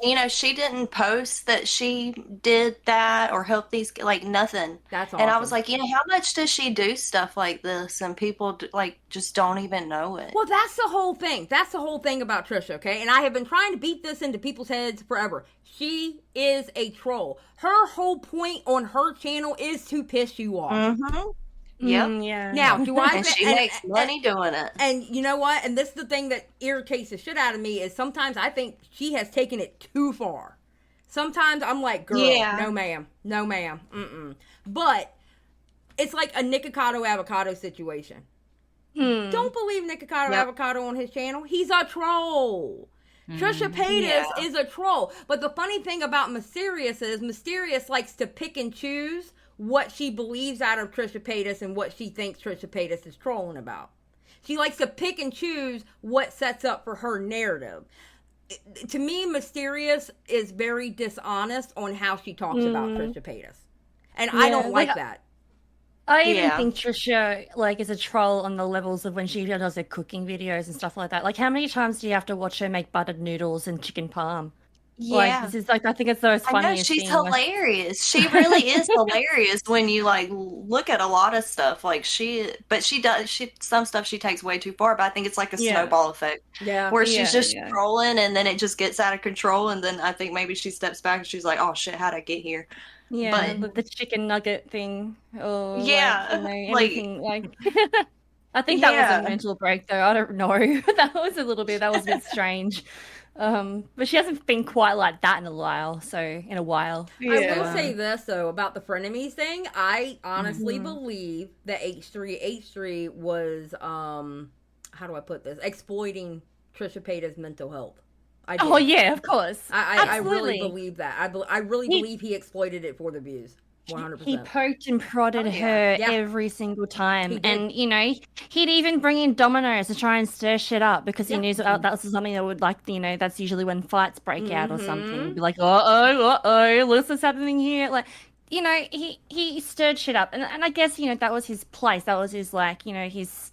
You know, she didn't post that she did that or help these, like, nothing. That's awesome. And I was like, you know, how much does she do stuff like this and people, like, just don't even know it? Well, that's the whole thing. That's the whole thing about Trisha, okay? And I have been trying to beat this into people's heads forever. She is a troll. Her whole point on her channel is to piss you off. Mm-hmm. Yep. Yeah. Now, do I? And she makes money doing it. And you know what? And this is the thing that irritates the shit out of me is sometimes I think she has taken it too far. Sometimes I'm like, girl, no ma'am. No ma'am. Mm-mm. But it's like a Nikocado Avocado situation. Don't believe Nikocado Avocado on his channel. He's a troll. Trisha Paytas is a troll. But the funny thing about Mysterious is Mysterious likes to pick and choose what she believes out of Trisha Paytas and what she thinks Trisha Paytas is trolling about. She likes to pick and choose what sets up for her narrative. To me, Mysterious is very dishonest on how she talks about Trisha Paytas. And I don't like that. I even think Trisha, like, is a troll on the levels of when she does her cooking videos and stuff like that. Like, how many times do you have to watch her make buttered noodles and chicken parm? Yeah. Like, this is like, I think it's the most funniest I know, she's thing. hilarious. She really is hilarious when you like look at a lot of stuff. Like some stuff she takes way too far, but I think it's like a snowball effect. Yeah. Where she's just trolling and then it just gets out of control and then I think maybe she steps back and she's like, oh shit, how'd I get here? Yeah, but the chicken nugget thing. Or anything like I think that was a mental break though. I don't know. that was a bit strange. But she hasn't been quite like that in a while. I will say this though about the frenemies thing. I honestly believe that H3 was how do I put this? Exploiting Trisha Paytas' mental health. Oh yeah, of course. I really believe that. I really believe he exploited it for the views. 100%. He poked and prodded her every single time. And, you know, he'd even bring in dominoes to try and stir shit up because he knew that was something that would, like, you know, that's usually when fights break out or something. He'd be like, what's this happening here? Like, you know, he stirred shit up. And I guess, you know, that was his place. That was his, like, you know, his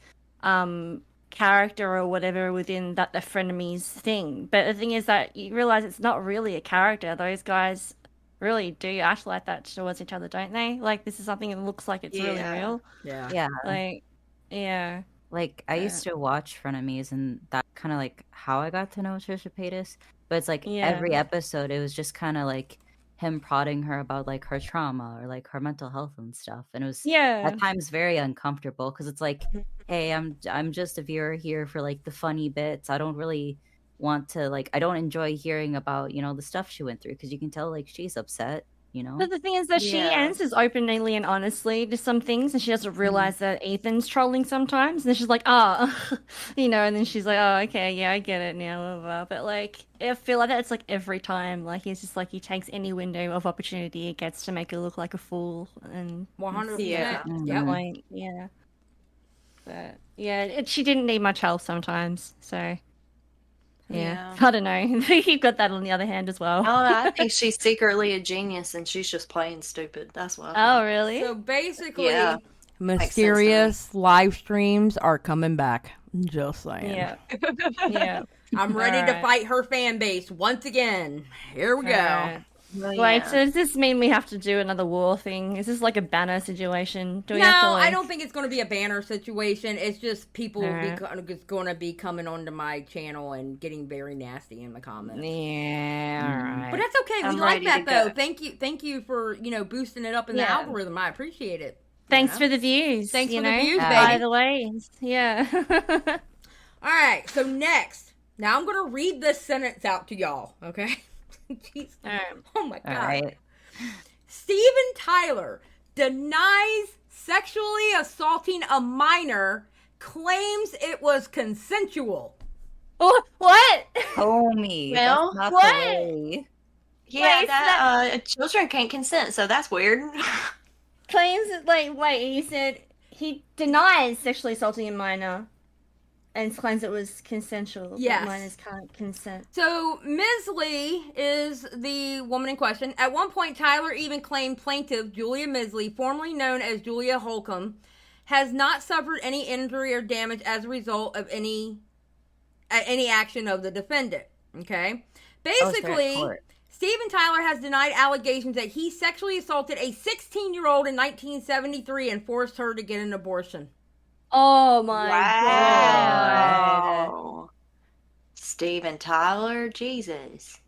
character or whatever within the frenemies thing. But the thing is that you realize it's not really a character. Those guys really do act like that towards each other, don't they? Like, this is something that looks like it's really real. Yeah. Like, I used to watch Frenemies, and that's kind of like how I got to know Trisha Paytas. But it's like every episode, it was just kind of like him prodding her about like her trauma or like her mental health and stuff. And it was at times very uncomfortable because it's like, hey, I'm just a viewer here for like the funny bits. I don't really want to, like, I don't enjoy hearing about, you know, the stuff she went through because you can tell like she's upset, you know. But the thing is that she answers openly and honestly to some things, and she doesn't realize that Ethan's trolling sometimes. And then she's like, you know, and then she's like, oh, okay, yeah, I get it now. Blah, blah. But like, I feel like that's like every time. Like, he's just like, he takes any window of opportunity he gets to make her look like a fool. And 100%. But she didn't need much help sometimes. So. Yeah, I don't know. You've got that on the other hand as well. Oh, I think she's secretly a genius and she's just plain stupid. That's what. Oh, really? So basically, Mysterious live streams are coming back. Just saying. Yeah. I'm ready to fight her fan base once again. Here we go. Well, Wait, yeah. so does this mean we have to do another war thing? Is this like a banner situation? Do we No, have to, I don't think it's going to be a banner situation. It's just people Alright. going to be coming onto my channel and getting very nasty in the comments. Yeah, alright. But that's okay. I'm We like ready that to though. go. Thank you for boosting it up in the Yeah. algorithm. I appreciate it. Thanks for the views. Thanks you for the know? views, By baby. the way, yeah. All right. So next, now I'm going to read this sentence out to y'all. Okay. Jeez. Oh my god. All right. Steven Tyler denies sexually assaulting a minor, claims it was consensual. What? Homie. Well, that's not the what? way. Yeah, Wait, that children can't consent, so that's weird. Claims that, wait, he said he denies sexually assaulting a minor and claims it was consensual. Yes. But minors can't consent. So, Ms. Lee is the woman in question. At one point, Tyler even claimed plaintiff Julia Misley, formerly known as Julia Holcomb, has not suffered any injury or damage as a result of any action of the defendant. Okay? Basically, Steven Tyler has denied allegations that he sexually assaulted a 16-year-old in 1973 and forced her to get an abortion. Oh my god. Wow. Steven Tyler, Jesus.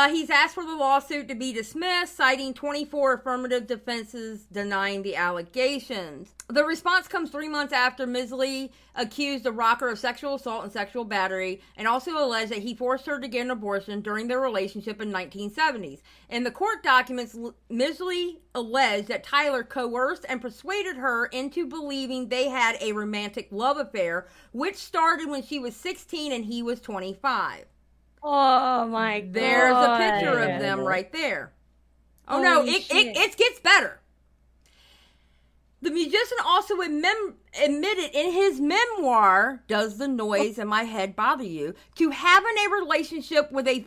He's asked for the lawsuit to be dismissed, citing 24 affirmative defenses denying the allegations. The response comes 3 months after Misley accused the rocker of sexual assault and sexual battery, and also alleged that he forced her to get an abortion during their relationship in 1970s. In the court documents, Misley alleged that Tyler coerced and persuaded her into believing they had a romantic love affair, which started when she was 16 and he was 25. Oh my god. There's a picture of them right there. Oh no, Holy it gets better. The musician also admitted in his memoir, Does the Noise in My Head Bother You?, to having a relationship with a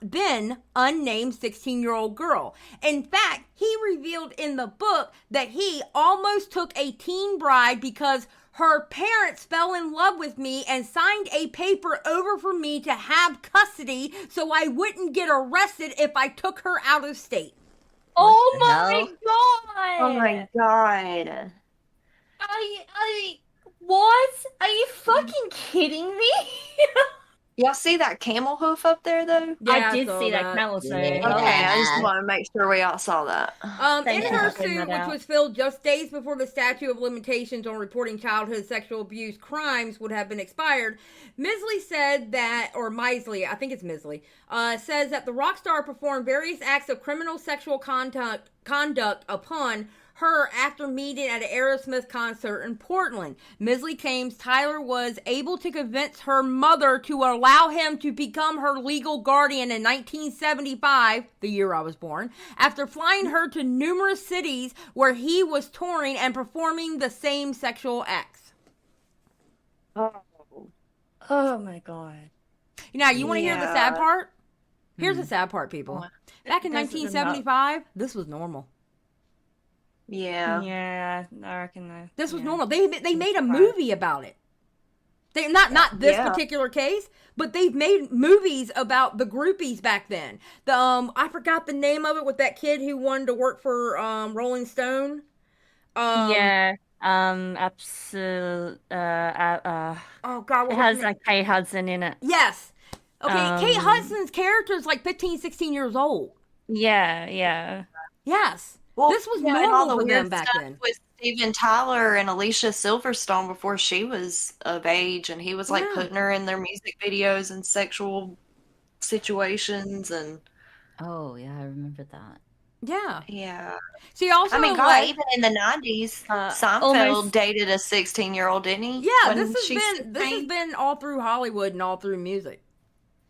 then unnamed 16-year-old girl. In fact, he revealed in the book that he almost took a teen bride because her parents fell in love with me and signed a paper over for me to have custody so I wouldn't get arrested if I took her out of state. Oh the my hell? god. Oh my god. What? Are you fucking kidding me? Y'all see that camel hoof up there, though? I did see that camel suit. Okay, I just want to make sure we all saw that. Thank In you her for pointing suit, that which out. was filled just days before the statute of limitations on reporting childhood sexual abuse crimes would have been expired, Misley said that, or Misley, I think it's Misley, says that the rock star performed various acts of criminal sexual conduct upon her after meeting at an Aerosmith concert in Portland. Misley claims Tyler was able to convince her mother to allow him to become her legal guardian in 1975, the year I was born, after flying her to numerous cities where he was touring and performing the same sexual acts. Oh my god. Now, you want to hear the sad part? Here's the sad part, people. Back in This is 1975, this was normal. Yeah. Yeah, I reckon though. This was normal. They made a movie about it. They not this particular case, but they've made movies about the groupies back then. The I forgot the name of it with that kid who wanted to work for Rolling Stone. Yeah. Absolute. Oh God, what It was has her name? Kate Hudson in it. Yes. Okay, Kate Hudson's character is like 15, 16 years old. Yeah, yeah. Yes. Well, This was and all normal the for weird them back stuff then. with Steven Tyler and Alicia Silverstone before she was of age, and he was like Yeah. putting her in their music videos and sexual situations, and Oh, yeah, I remember that. Yeah. yeah. She also I mean, God, like, even in the 90s, Seinfeld almost- dated a 16-year-old, didn't he? yeah, When this has she's been this has 16? been all through Hollywood and all through music.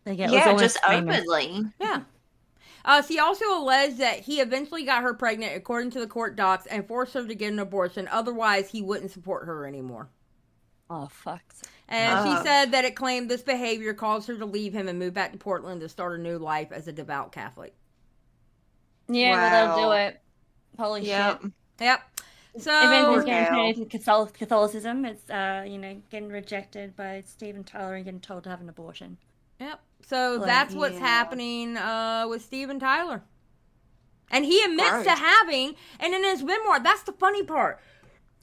Like, it was Yeah, almost just famous. openly. Yeah. She also alleged that he eventually got her pregnant, according to the court docs, and forced her to get an abortion. Otherwise, he wouldn't support her anymore. Oh, fuck. And she said that it claimed this behavior caused her to leave him and move back to Portland to start a new life as a devout Catholic. Yeah, well, they'll do Wow. it. Holy Yep. shit. Yep. So, If anything's going Wow. to change Catholicism, it's, getting rejected by Steven Tyler and getting told to have an abortion. Yep. So that's what's happening with Steven Tyler. And he admits to having, and in his memoir, that's the funny part.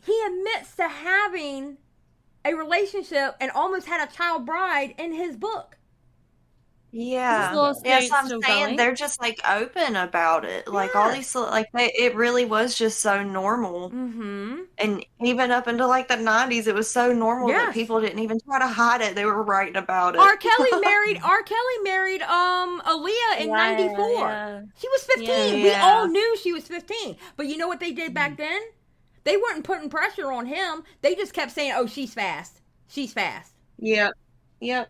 He admits to having a relationship and almost had a child bride in his book. Yeah. Yes, I'm saying going. they're just like open about it. Like all these, it really was just so normal. Mm-hmm. And even up into like the 90s, it was so normal that people didn't even try to hide it. They were writing about it. R. Kelly married Aaliyah in 94. Yeah. She was 15. Yeah. We all knew she was 15. But you know what they did back then? They weren't putting pressure on him. They just kept saying, "Oh, she's fast. She's fast." Yep. Yeah.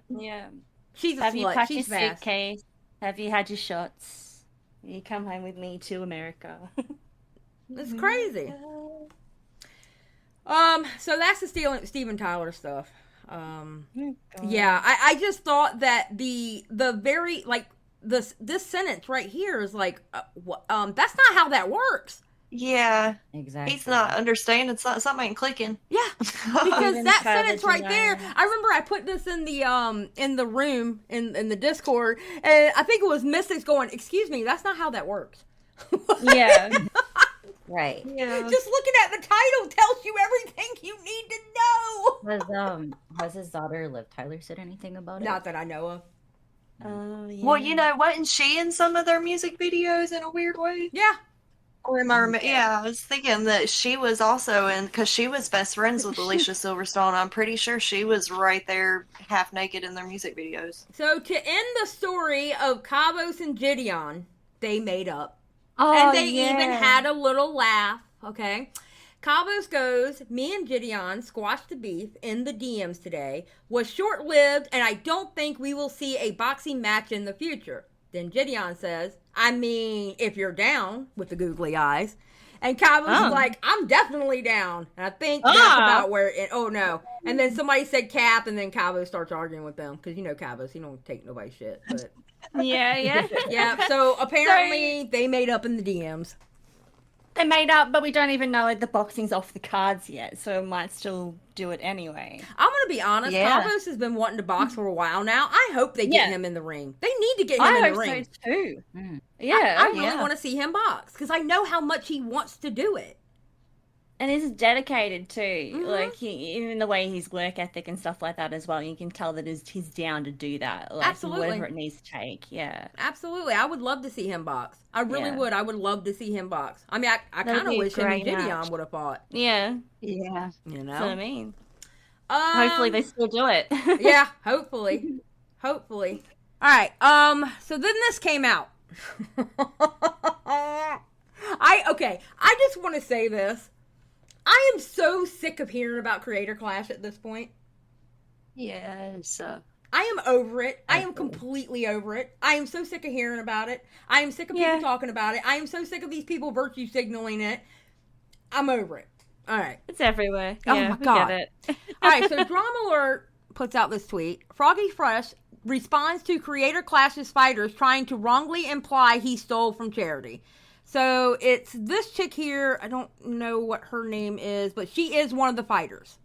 She's a Have slut. you packed your She's fast. suitcase? Have you had your shots? You come home with me to America. It's crazy. So that's the Steven Tyler stuff. Yeah, I just thought that the very this sentence right here is like, that's not how that works. Yeah, exactly. He's not understanding. Something ain't clicking. Yeah, because that sentence right there. I remember I put this in the room in the Discord, and I think it was Mystics going, "Excuse me, that's not how that works." Yeah. Right. Yeah. Just looking at the title tells you everything you need to know. Has his daughter Liv Tyler said anything about it? Not that I know of. Yeah. Well, wasn't she in some of their music videos in a weird way? Yeah. Or am I I was thinking that she was also in, because she was best friends with Alicia Silverstone. I'm pretty sure she was right there half naked in their music videos. So to end the story of Cabos and Gideon, they made up. Oh, and they even had a little laugh, okay? Cabos goes, "Me and Gideon squashed the beef in the DMs today. Was short-lived, and I don't think we will see a boxing match in the future." Then Gideon says, "I mean, if you're down," with the googly eyes. And Cabos is like, "I'm definitely down." And I think that's about where it, no. And then somebody said Cap, and then Cabos starts arguing with them. Because you know Cabos, he don't take nobody's shit. But yeah, so apparently they made up in the DMs. They made up, but we don't even know the boxing's off the cards yet, so might still do it anyway. I'm going to be honest, Cabos has been wanting to box for a while now. I hope they get him in the ring. They need to get him in the ring. I hope so too. Yeah. I really want to see him box, because I know how much he wants to do it. And he's dedicated too. Mm-hmm. Like even the way his work ethic and stuff like that as well. You can tell that he's down to do that. Like, absolutely, whatever it needs to take. Yeah, absolutely. I would love to see him box. I really would. I would love to see him box. I mean, I kind of wish him and Gideon would have fought. Yeah. You know. That's what I mean. Hopefully they still do it. Yeah. Hopefully. All right. So then this came out. I just want to say this. I am so sick of hearing about Creator Clash at this point. Yes. I am over it. I am completely over it. I am so sick of hearing about it. I am sick of people talking about it. I am so sick of these people virtue signaling it. I'm over it. All right. It's everywhere. Oh my God. Get it. All right, so Drama Alert puts out this tweet. Froggy Fresh responds to Creator Clash's fighters trying to wrongly imply he stole from charity. So it's this chick here. I don't know what her name is, but she is one of the fighters.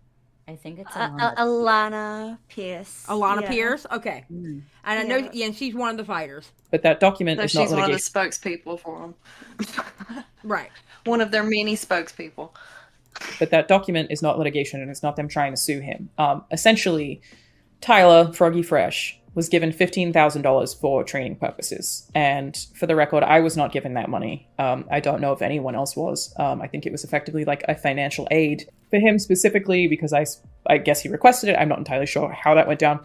I think it's Alanah Pearce. Alanah Pearce? Okay. Mm. And I know, and she's one of the fighters. But that document is not litigation. She's one of the spokespeople for them. Right. One of their many spokespeople. But that document is not litigation, and it's not them trying to sue him. Essentially, Tyler, Froggy Fresh, was given $15,000 for training purposes. And for the record, I was not given that money. I don't know if anyone else was. I think it was effectively like a financial aid for him specifically, because I guess he requested it. I'm not entirely sure how that went down.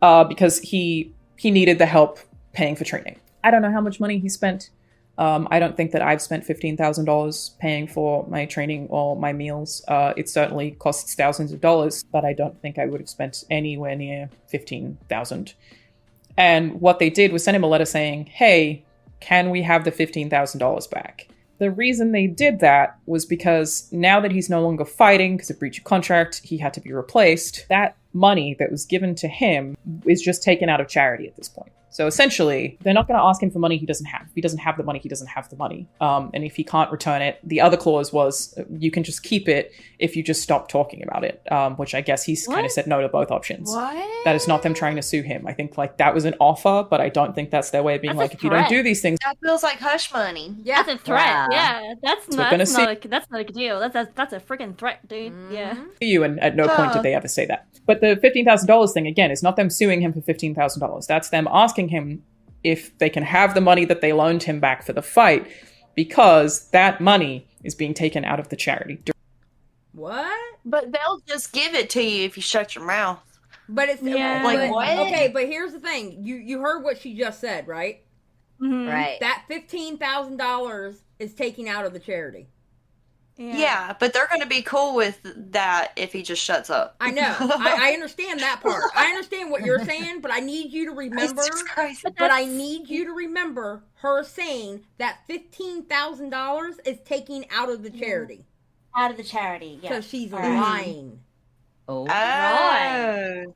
Because he needed the help paying for training. I don't know how much money he spent. I don't think that I've spent $15,000 paying for my training or my meals. It certainly costs thousands of dollars, but I don't think I would have spent anywhere near $15,000. And what they did was send him a letter saying, "Hey, can we have the $15,000 back?" The reason they did that was because now that he's no longer fighting because of breach of contract, he had to be replaced. That money that was given to him is just taken out of charity at this point. So essentially, they're not going to ask him for money he doesn't have. If he doesn't have the money, he doesn't have the money. And if he can't return it, the other clause was you can just keep it if you just stop talking about it, which I guess he's kind of said no to both options. What? That is not them trying to sue him. I think like that was an offer, but I don't think that's their way of being like, if you don't do these things. That feels like hush money. Yeah, that's a threat. Wow. Yeah, that's not a deal. That's a freaking threat, dude. Yeah. You, and at no point did they ever say that. But the $15,000 thing, again, is not them suing him for $15,000. That's them asking him if they can have the money that they loaned him back for the fight, because that money is being taken out of the charity. What? But they'll just give it to you if you shut your mouth. But it's like what? Okay, but here's the thing. You heard what she just said, right? Mm-hmm. Right. That $15,000 is taken out of the charity. Yeah, but they're going to be cool with that if he just shuts up. I know. I understand that part. I understand what you're saying, but I need you to remember. That's just crazy. But I need you to remember her saying that $15,000 is taken out of the charity. Out of the charity, yeah. So she's lying. Oh. Right.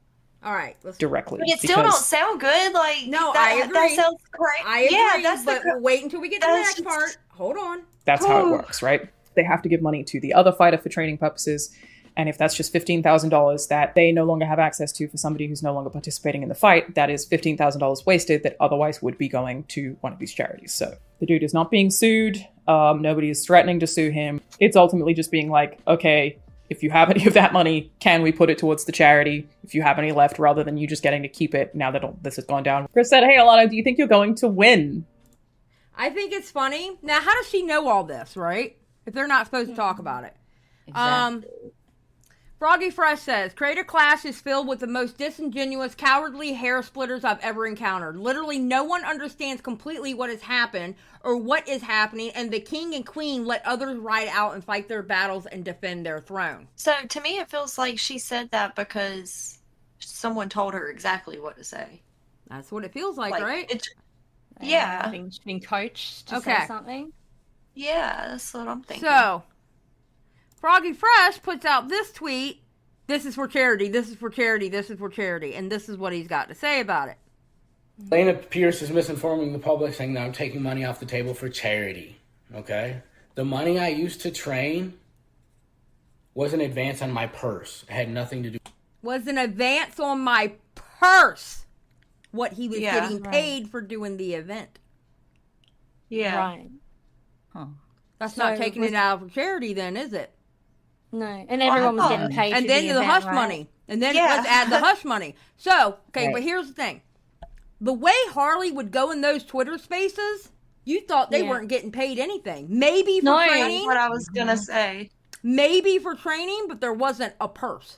All right. Let's Directly. But it still don't sound good. Like, no, that, I agree. That sounds crazy. I agree. Yeah, that's but wait until we get to the next part. Hold on. That's how it works, right? They have to give money to the other fighter for training purposes. And if that's just $15,000 that they no longer have access to for somebody who's no longer participating in the fight, that is $15,000 wasted that otherwise would be going to one of these charities. So the dude is not being sued. Nobody is threatening to sue him. It's ultimately just being like, okay, if you have any of that money, can we put it towards the charity? If you have any left, rather than you just getting to keep it now that this has gone down. Chris said, hey, Alanah, do you think you're going to win? I think it's funny. Now, how does she know all this, right? If they're not supposed to talk about it. Exactly. Froggy Fresh says, Creator Clash is filled with the most disingenuous, cowardly hair splitters I've ever encountered. Literally, no one understands completely what has happened or what is happening, and the king and queen let others ride out and fight their battles and defend their throne. So to me, it feels like she said that because someone told her exactly what to say. That's what it feels like, right? Yeah. Being coached to say something. Yeah, that's what I'm thinking. So, Froggy Fresh puts out this tweet. This is for charity. This is for charity. This is for charity. And this is what he's got to say about it. Alanah Pearce is misinforming the public, saying that I'm taking money off the table for charity. Okay? The money I used to train was an advance on my purse. It had nothing to do. Was an advance on my purse. What he was getting paid for doing the event. Yeah. Right. Huh. That's not taking it out of charity then, is it? No. And everyone was getting paid and for then the the event, hush right? money. And then let's add the hush money. So, okay, Right. but here's the thing. The way Harley would go in those Twitter spaces, you thought they weren't getting paid anything. Maybe for training. That's what I was going to say. Maybe for training, but there wasn't a purse.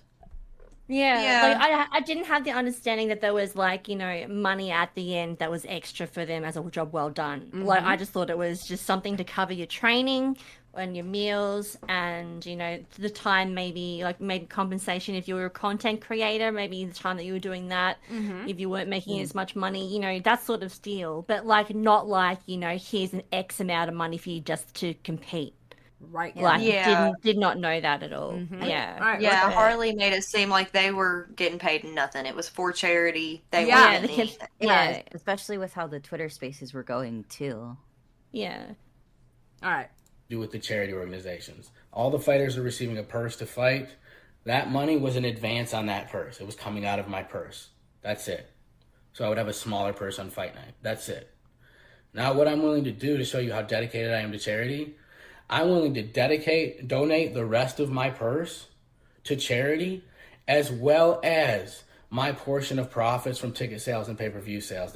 Yeah. Like I didn't have the understanding that there was like, money at the end that was extra for them as a job well done. Mm-hmm. Like I just thought it was just something to cover your training and your meals and, the time maybe compensation if you were a content creator, maybe the time that you were doing that, if you weren't making as much money, that sort of deal. But like not like, here's an X amount of money for you just to compete. Right. Like did not know that at all. Yeah. All right, Yeah, Harley made it seem like they were getting paid nothing. It was for charity. They weren't getting anything. Yeah, especially with how the Twitter spaces were going too. Yeah. All right. Do with the charity organizations. All the fighters are receiving a purse to fight. That money was an advance on that purse. It was coming out of my purse. That's it. So I would have a smaller purse on fight night. That's it. Now what I'm willing to do to show you how dedicated I am to charity, I'm willing to donate the rest of my purse to charity, as well as my portion of profits from ticket sales and pay-per-view sales.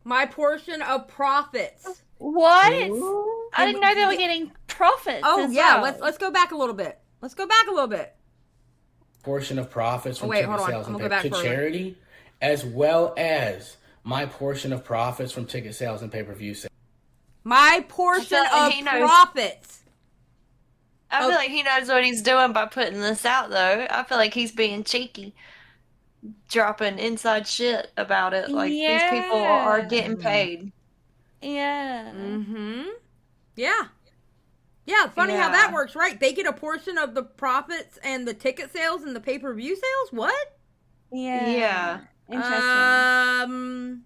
My portion of profits. What? I didn't know they were getting profits. Oh as yeah, well. let's go back a little bit. Portion of profits from wait, ticket hold on. sales I'm and gonna go to back further. charity, as well as my portion of profits from ticket sales and pay-per-view sales. My portion of profits. I feel like he knows what he's doing by putting this out, though. I feel like he's being cheeky, dropping inside shit about it. Like, these people are getting paid. Yeah. Mm-hmm. Yeah. Yeah, funny how that works, right? They get a portion of the profits and the ticket sales and the pay-per-view sales? What? Yeah. Yeah. Interesting.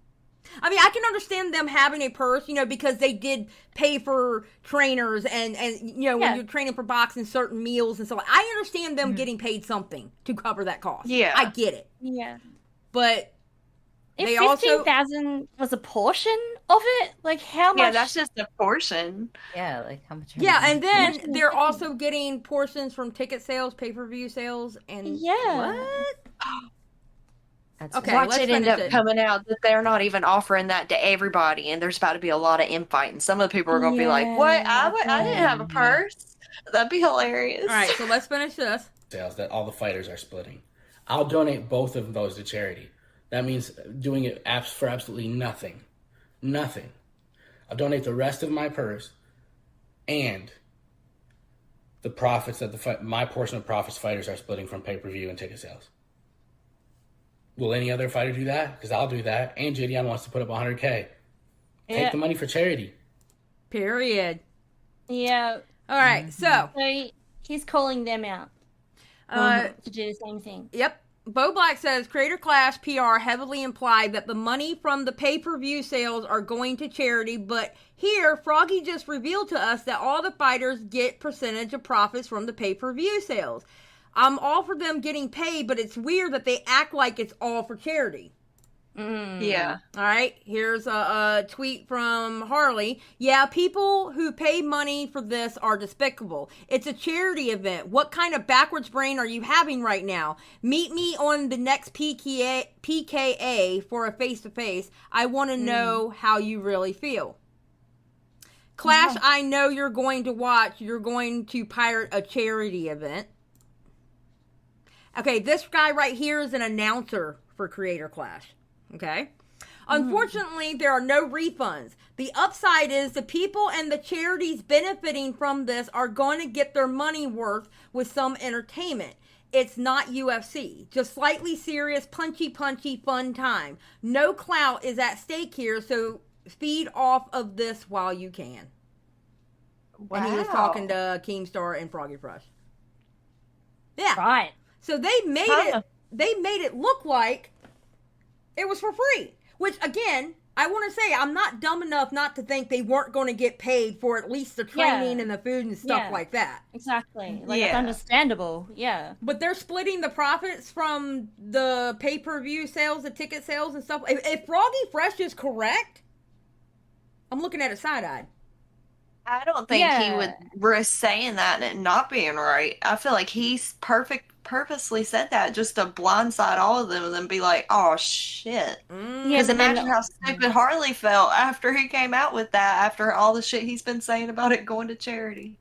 I mean, I can understand them having a purse, because they did pay for trainers and when you're training for boxing, certain meals and so on. I understand them getting paid something to cover that cost. Yeah. I get it. Yeah. But if they 15,000 was a portion of it, like how much? Yeah, that's just a portion. Yeah, like how much? Yeah, and then they're also getting portions from ticket sales, pay-per-view sales, and what? Okay, watch it end up coming out that they're not even offering that to everybody, and there's about to be a lot of infighting. Some of the people are going to be like, "What? I didn't have a purse." That'd be hilarious. All right, so let's finish this. Sales that all the fighters are splitting. I'll donate both of those to charity. That means doing it for absolutely nothing. Nothing. I'll donate the rest of my purse and the profits that my portion of profits fighters are splitting from pay-per-view and ticket sales. Will any other fighter do that? Because I'll do that. And JDN wants to put up 100K. Take the money for charity. Period. Yeah. All right, so he's calling them out to do the same thing. Yep. Bo Black says, Creator Clash PR heavily implied that the money from the pay-per-view sales are going to charity, but here, Froggy just revealed to us that all the fighters get percentage of profits from the pay-per-view sales. I'm all for them getting paid, but it's weird that they act like it's all for charity. Yeah. All right, here's a tweet from Harley. Yeah, people who pay money for this are despicable. It's a charity event. What kind of backwards brain are you having right now? Meet me on the next PKA for a face-to-face. I want to know how you really feel. Clash, I know you're going to watch. You're going to pirate a charity event. Okay, this guy right here is an announcer for Creator Clash. Okay? Unfortunately, there are no refunds. The upside is the people and the charities benefiting from this are going to get their money worth with some entertainment. It's not UFC. Just slightly serious, punchy, fun time. No clout is at stake here, so feed off of this while you can. Wow. And he was talking to Keemstar and Froggy Fresh. Yeah. Right. So they made it look like it was for free. Which, again, I want to say, I'm not dumb enough not to think they weren't going to get paid for at least the training and the food and stuff like that. Exactly. It's understandable. Yeah. But they're splitting the profits from the pay-per-view sales, the ticket sales and stuff. If Froggy Fresh is correct, I'm looking at it side-eyed. I don't think he would risk saying that and it not being right. I feel like he's purposely said that just to blindside all of them and then be like, oh shit. Because imagine how stupid Harley felt after he came out with that, after all the shit he's been saying about it going to charity.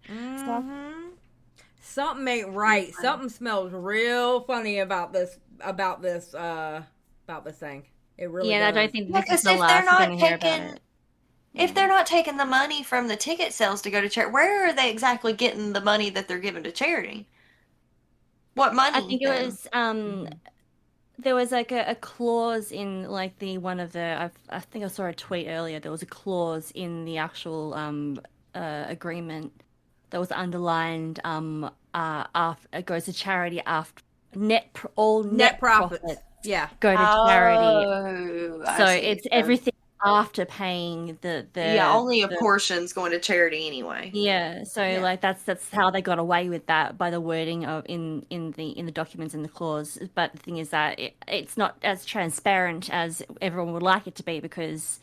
Something ain't right. Something smells real funny about this thing. It really does. I don't think this is the last we're going to hear about it. If they're not taking the money from the ticket sales to go to charity, where are they exactly getting the money that they're giving to charity? What money? I think it was there was like a clause in like I think I saw a tweet earlier. There was a clause in the actual agreement that was underlined. After it goes to charity after net profits. Yeah, go to charity. Oh, so it's everything after paying the only a portion's going to charity anyway. Like that's how they got away with that by the wording of in the documents in the clause. But the thing is that it's not as transparent as everyone would like it to be, because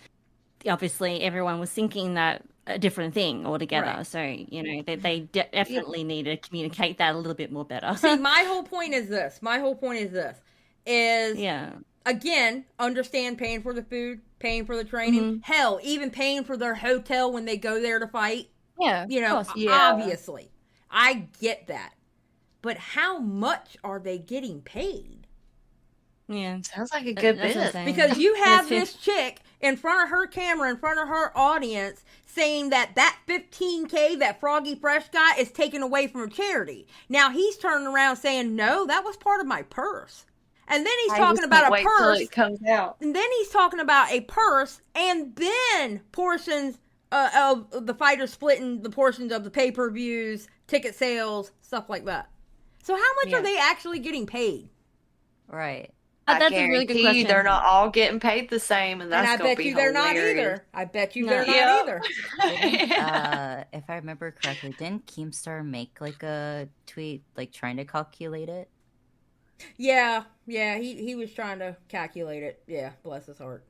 obviously everyone was thinking that a different thing altogether. Right. So they definitely need to communicate that a little bit more better. See, my whole point is this. Again, understand paying for the food, paying for the training, hell, even paying for their hotel when they go there to fight. Yeah. Obviously. I get that. But how much are they getting paid? Yeah. Sounds like a good bit. Because you have this chick in front of her camera, in front of her audience, saying that $15K that Froggy Fresh got is taken away from a charity. Now he's turning around saying, no, that was part of my purse. And then he's talking about a purse. Till it comes out. And then he's talking about a purse, and then portions of the fighters splitting the portions of the pay-per-views, ticket sales, stuff like that. So how much are they actually getting paid? Right. That's a really good guarantee question. they're not all getting paid the same, and that's I gonna bet be you they're not hilarious. either. I bet you they're Yeah. not either. If I remember correctly, didn't Keemstar make like a tweet like trying to calculate it? Yeah, he was trying to calculate it. Yeah, bless his heart.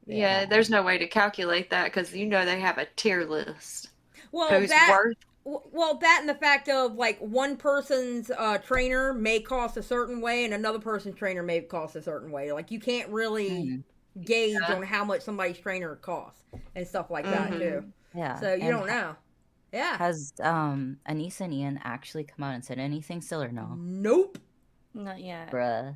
Yeah, there's no way to calculate that because they have a tier list. Well, Who's worth? Well, that and the fact of like one person's trainer may cost a certain way, and another person's trainer may cost a certain way. Like you can't really gauge on how much somebody's trainer costs and stuff like that too. Yeah. So you don't know. Yeah. Has Anissa and Ian actually come out and said anything still or no? Nope. Not yet. Bruh.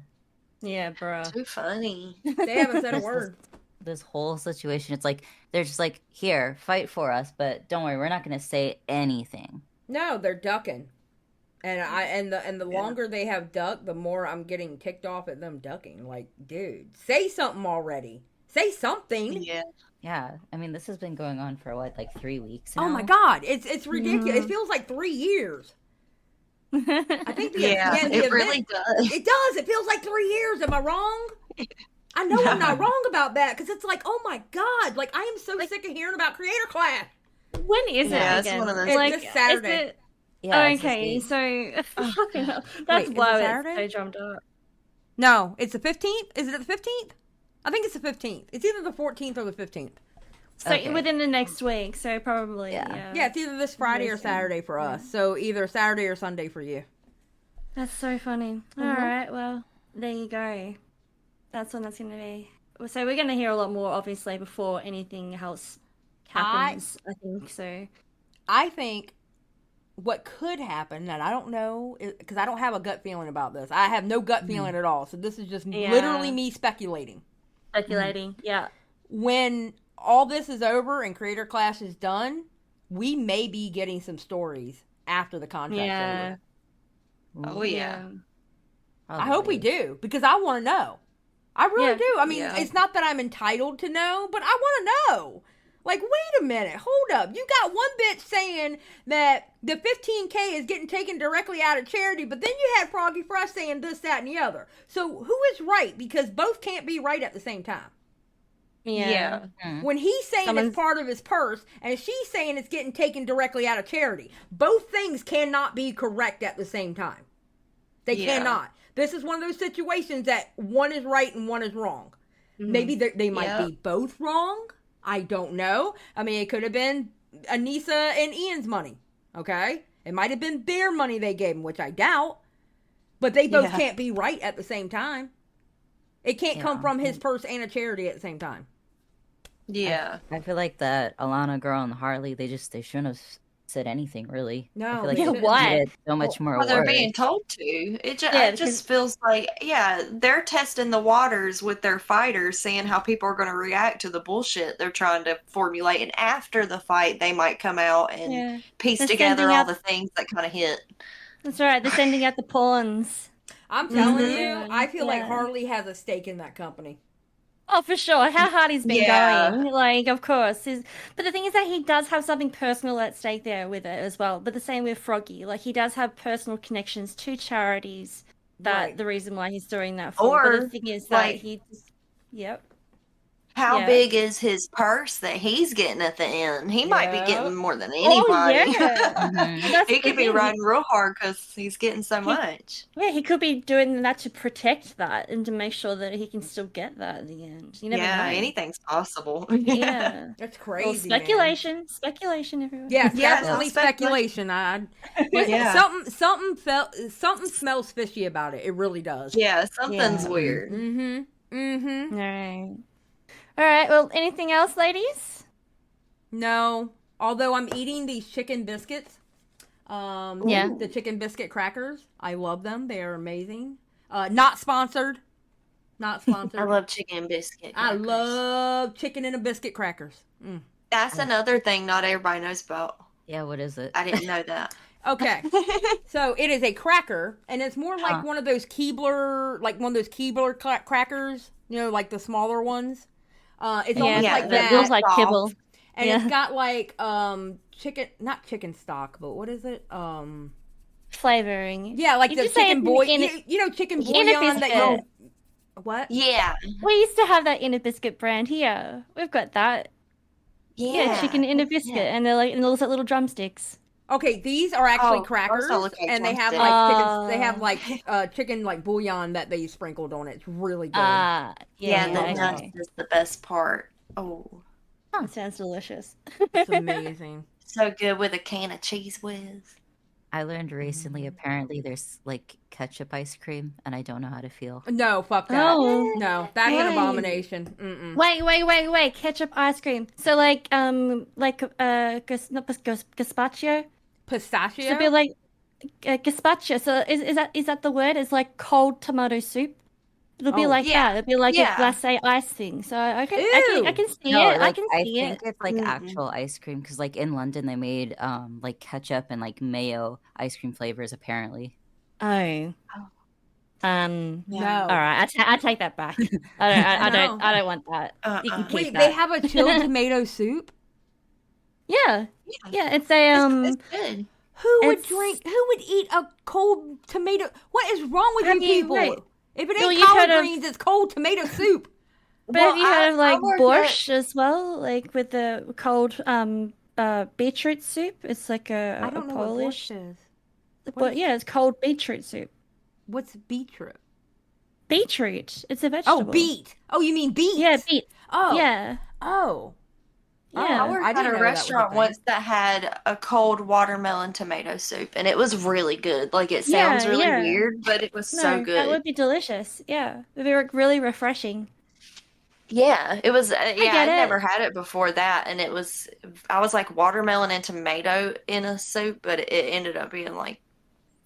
Yeah, bruh. Too funny. They haven't said a word. This whole situation, it's like they're just like, here, fight for us, but don't worry, we're not going to say anything. No, they're ducking, and the longer they have ducked, the more I'm getting ticked off at them ducking. Like, dude, say something already. Say something. Yeah. I mean, this has been going on for what, like 3 weeks now? Oh my God, it's ridiculous. It feels like 3 years. I think it really does. It does. It feels like 3 years. Am I wrong? I know I'm not wrong about that because it's like, oh my God, like I am so sick of hearing about Creator Class. When is it again? It's one of those. It's Like, this Saturday. Okay, so fucking hell. That's Wait, why is it it's Saturday? so drummed up. No, it's the 15th. Is it the 15th? I think it's the 15th. It's either the 14th or the 15th. So within the next week, so probably yeah. Yeah, it's either this Friday or Saturday for us. So either Saturday or Sunday for you. That's so funny. All right, well, there you go. That's when that's going to be. So we're going to hear a lot more, obviously, before anything else happens, I think, so. I think what could happen, that I don't know, because I don't have a gut feeling about this. I have no gut feeling at all. So this is just literally me speculating. Yeah. When all this is over and Creator Class is done, we may be getting some stories after the contract's over. Oh, yeah. I hope we do, because I want to know. I really do. I mean, it's not that I'm entitled to know, but I want to know. Like, wait a minute. Hold up. You got one bitch saying that the $15K is getting taken directly out of charity, but then you had Froggy Fresh saying this, that, and the other. So who is right? Because both can't be right at the same time. Yeah. When he's saying it's part of his purse, and she's saying it's getting taken directly out of charity, both things cannot be correct at the same time. They cannot. This is one of those situations that one is right and one is wrong. Maybe they might be both wrong. I don't know. I mean, it could have been Anissa and Ian's money. Okay? It might have been their money they gave him, which I doubt. But they both can't be right at the same time. It can't come from his purse and a charity at the same time. Yeah. I feel like that Alanah girl and Harley, they shouldn't have said anything, really. No. I feel like why? they needed so much more Well, they're work. being told to. It just feels like, they're testing the waters with their fighters, seeing how people are going to react to the bullshit they're trying to formulate. And after the fight, they might come out and piece together all the things that kind of hit. That's right. They're sending out the pawns. I'm telling you, I feel like Harley has a stake in that company. Oh, for sure. How hard he's been going. Like, of course. But the thing is that he does have something personal at stake there with it as well. But the same with Froggy. Like, he does have personal connections to charities. That the reason why he's doing that for. But the thing is that he just... Yep. How big is his purse that he's getting at the end? He might be getting more than anybody. He could be riding real hard because he's getting so much. Yeah, he could be doing that to protect that and to make sure that he can still get that at the end. You never know. Anything's possible. Yeah. That's crazy. Well, speculation, everyone. Yeah, definitely speculation. Something smells fishy about it. It really does. Yeah, something's weird. All right, well, anything else, ladies? No. Although I'm eating these chicken biscuits. The chicken biscuit crackers. I love them. They are amazing. Not sponsored. I love chicken biscuit crackers. I love chicken and a biscuit crackers. That's another thing not everybody knows about. Yeah, what is it? I didn't know that. Okay. So it is a cracker, and it's more like one of those Keebler, crackers, you know, like the smaller ones. It's almost like that. It feels like kibble. And it's got like not chicken stock, but what is it? Flavoring. Yeah, like the chicken boy. You know, chicken bouillon that What? Yeah. We used to have that inner biscuit brand here. We've got that. Yeah. Chicken inner biscuit, and they're like, and those like little drumsticks. Okay, these are actually crackers, look like and they have drumsticks. like chicken. They have like chicken like bouillon that they sprinkled on it. It's really good. Yeah, the okay. nuts is the best part. Oh, That sounds delicious. It's amazing. so good with a can of cheese whiz. I learned recently, apparently, there's like ketchup ice cream, and I don't know how to feel. No, fuck that. Oh. No, that's an abomination. Mm-mm. Wait! Ketchup ice cream. So not gazpacho. Pistachio. So it'd be like gazpacho. So is that the word? It's like cold tomato soup. It'll be like that. It'll be like a glacé ice thing. So I can see No, it. like, I can see think it. it's like actual ice cream because, like, in London they made like ketchup and like mayo ice cream flavors apparently. Oh. No. All right. I take that back. I don't want that. You can keep Wait, that. they have a chilled tomato soup? Yeah. It's a It's good. Who would eat a cold tomato? What is wrong with you people? Right. If it Well, ain't you've collard heard of- greens, it's cold tomato soup. But have you heard of like worked borscht as well? Like with the cold beetroot soup? It's like I a don't know Polish. what borscht is. But yeah, it's cold beetroot soup. What's beetroot? Beetroot. It's a vegetable. Oh, beet. Oh, you mean beet? Yeah, beet. Oh. Yeah. Oh. Yeah. I worked didn't at know a that was a restaurant thing. once that had a cold watermelon tomato soup, and it was really good. Like, it sounds Yeah, really yeah. weird, but it was No, so good. that would be delicious. Yeah. It would be really refreshing. Yeah, it was. get I'd it. never had it before that, and I was like watermelon and tomato in a soup, but it ended up being like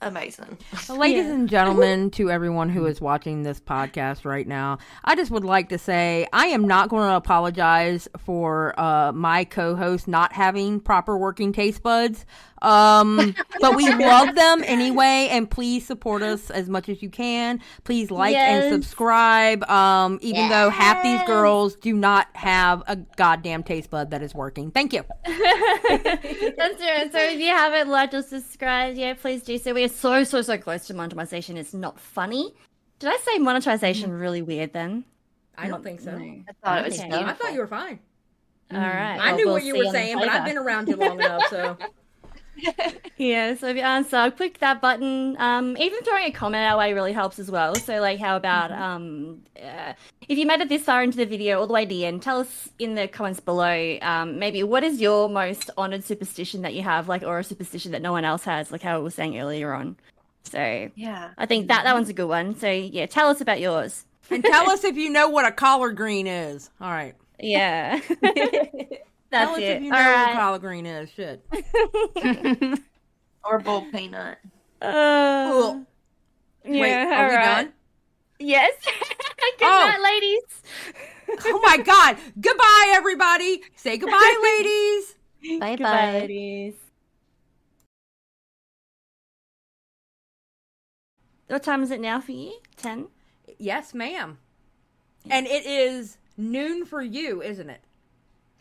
amazing. Ladies and gentlemen, to everyone who is watching this podcast right now, I just would like to say I am not going to apologize for my co-host not having proper working taste buds. But we love them anyway, and please support us as much as you can. Please like and subscribe. Even though half these girls do not have a goddamn taste bud that is working. Thank you. That's right. So if you haven't liked or subscribed yet, please do so. We are so close to monetization. It's not funny. Did I say monetization really weird then? I don't think so. No. I thought it was Okay. beautiful. I thought you were fine. All right. I Well, knew we'll what you see were on the saying, but I've playback. been around you long enough, so. Yeah, so if you answer, click that button. Even throwing a comment our way really helps as well. So, like, how about if you made it this far into the video, all the way to the end, tell us in the comments below, maybe what is your most honored superstition that you have, like, or a superstition that no one else has, like how I was saying earlier on. So, Yeah. I think that one's a good one. So, yeah, tell us about yours. And tell us if you know what a collard green is. All right. Yeah. Tell That's us it. if you know All what a right. collard green is. Shit. Or bull peanut. Cool. Yeah, Wait, are all we right. done? Yes. Good night, ladies. Oh my God. Goodbye, everybody. Say goodbye, ladies. Bye Goodbye, bye. ladies. What time is it now for you? 10? Yes, ma'am. And it is noon for you, isn't it?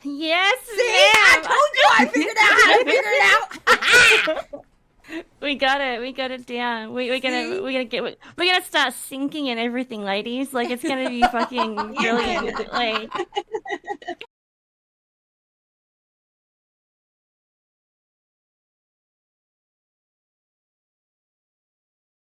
Yes, See, I ma'am. told you I figured out how to figure it out. We got it. We got it down. We're gonna start syncing and everything, ladies. Like, it's gonna be fucking brilliant. Like.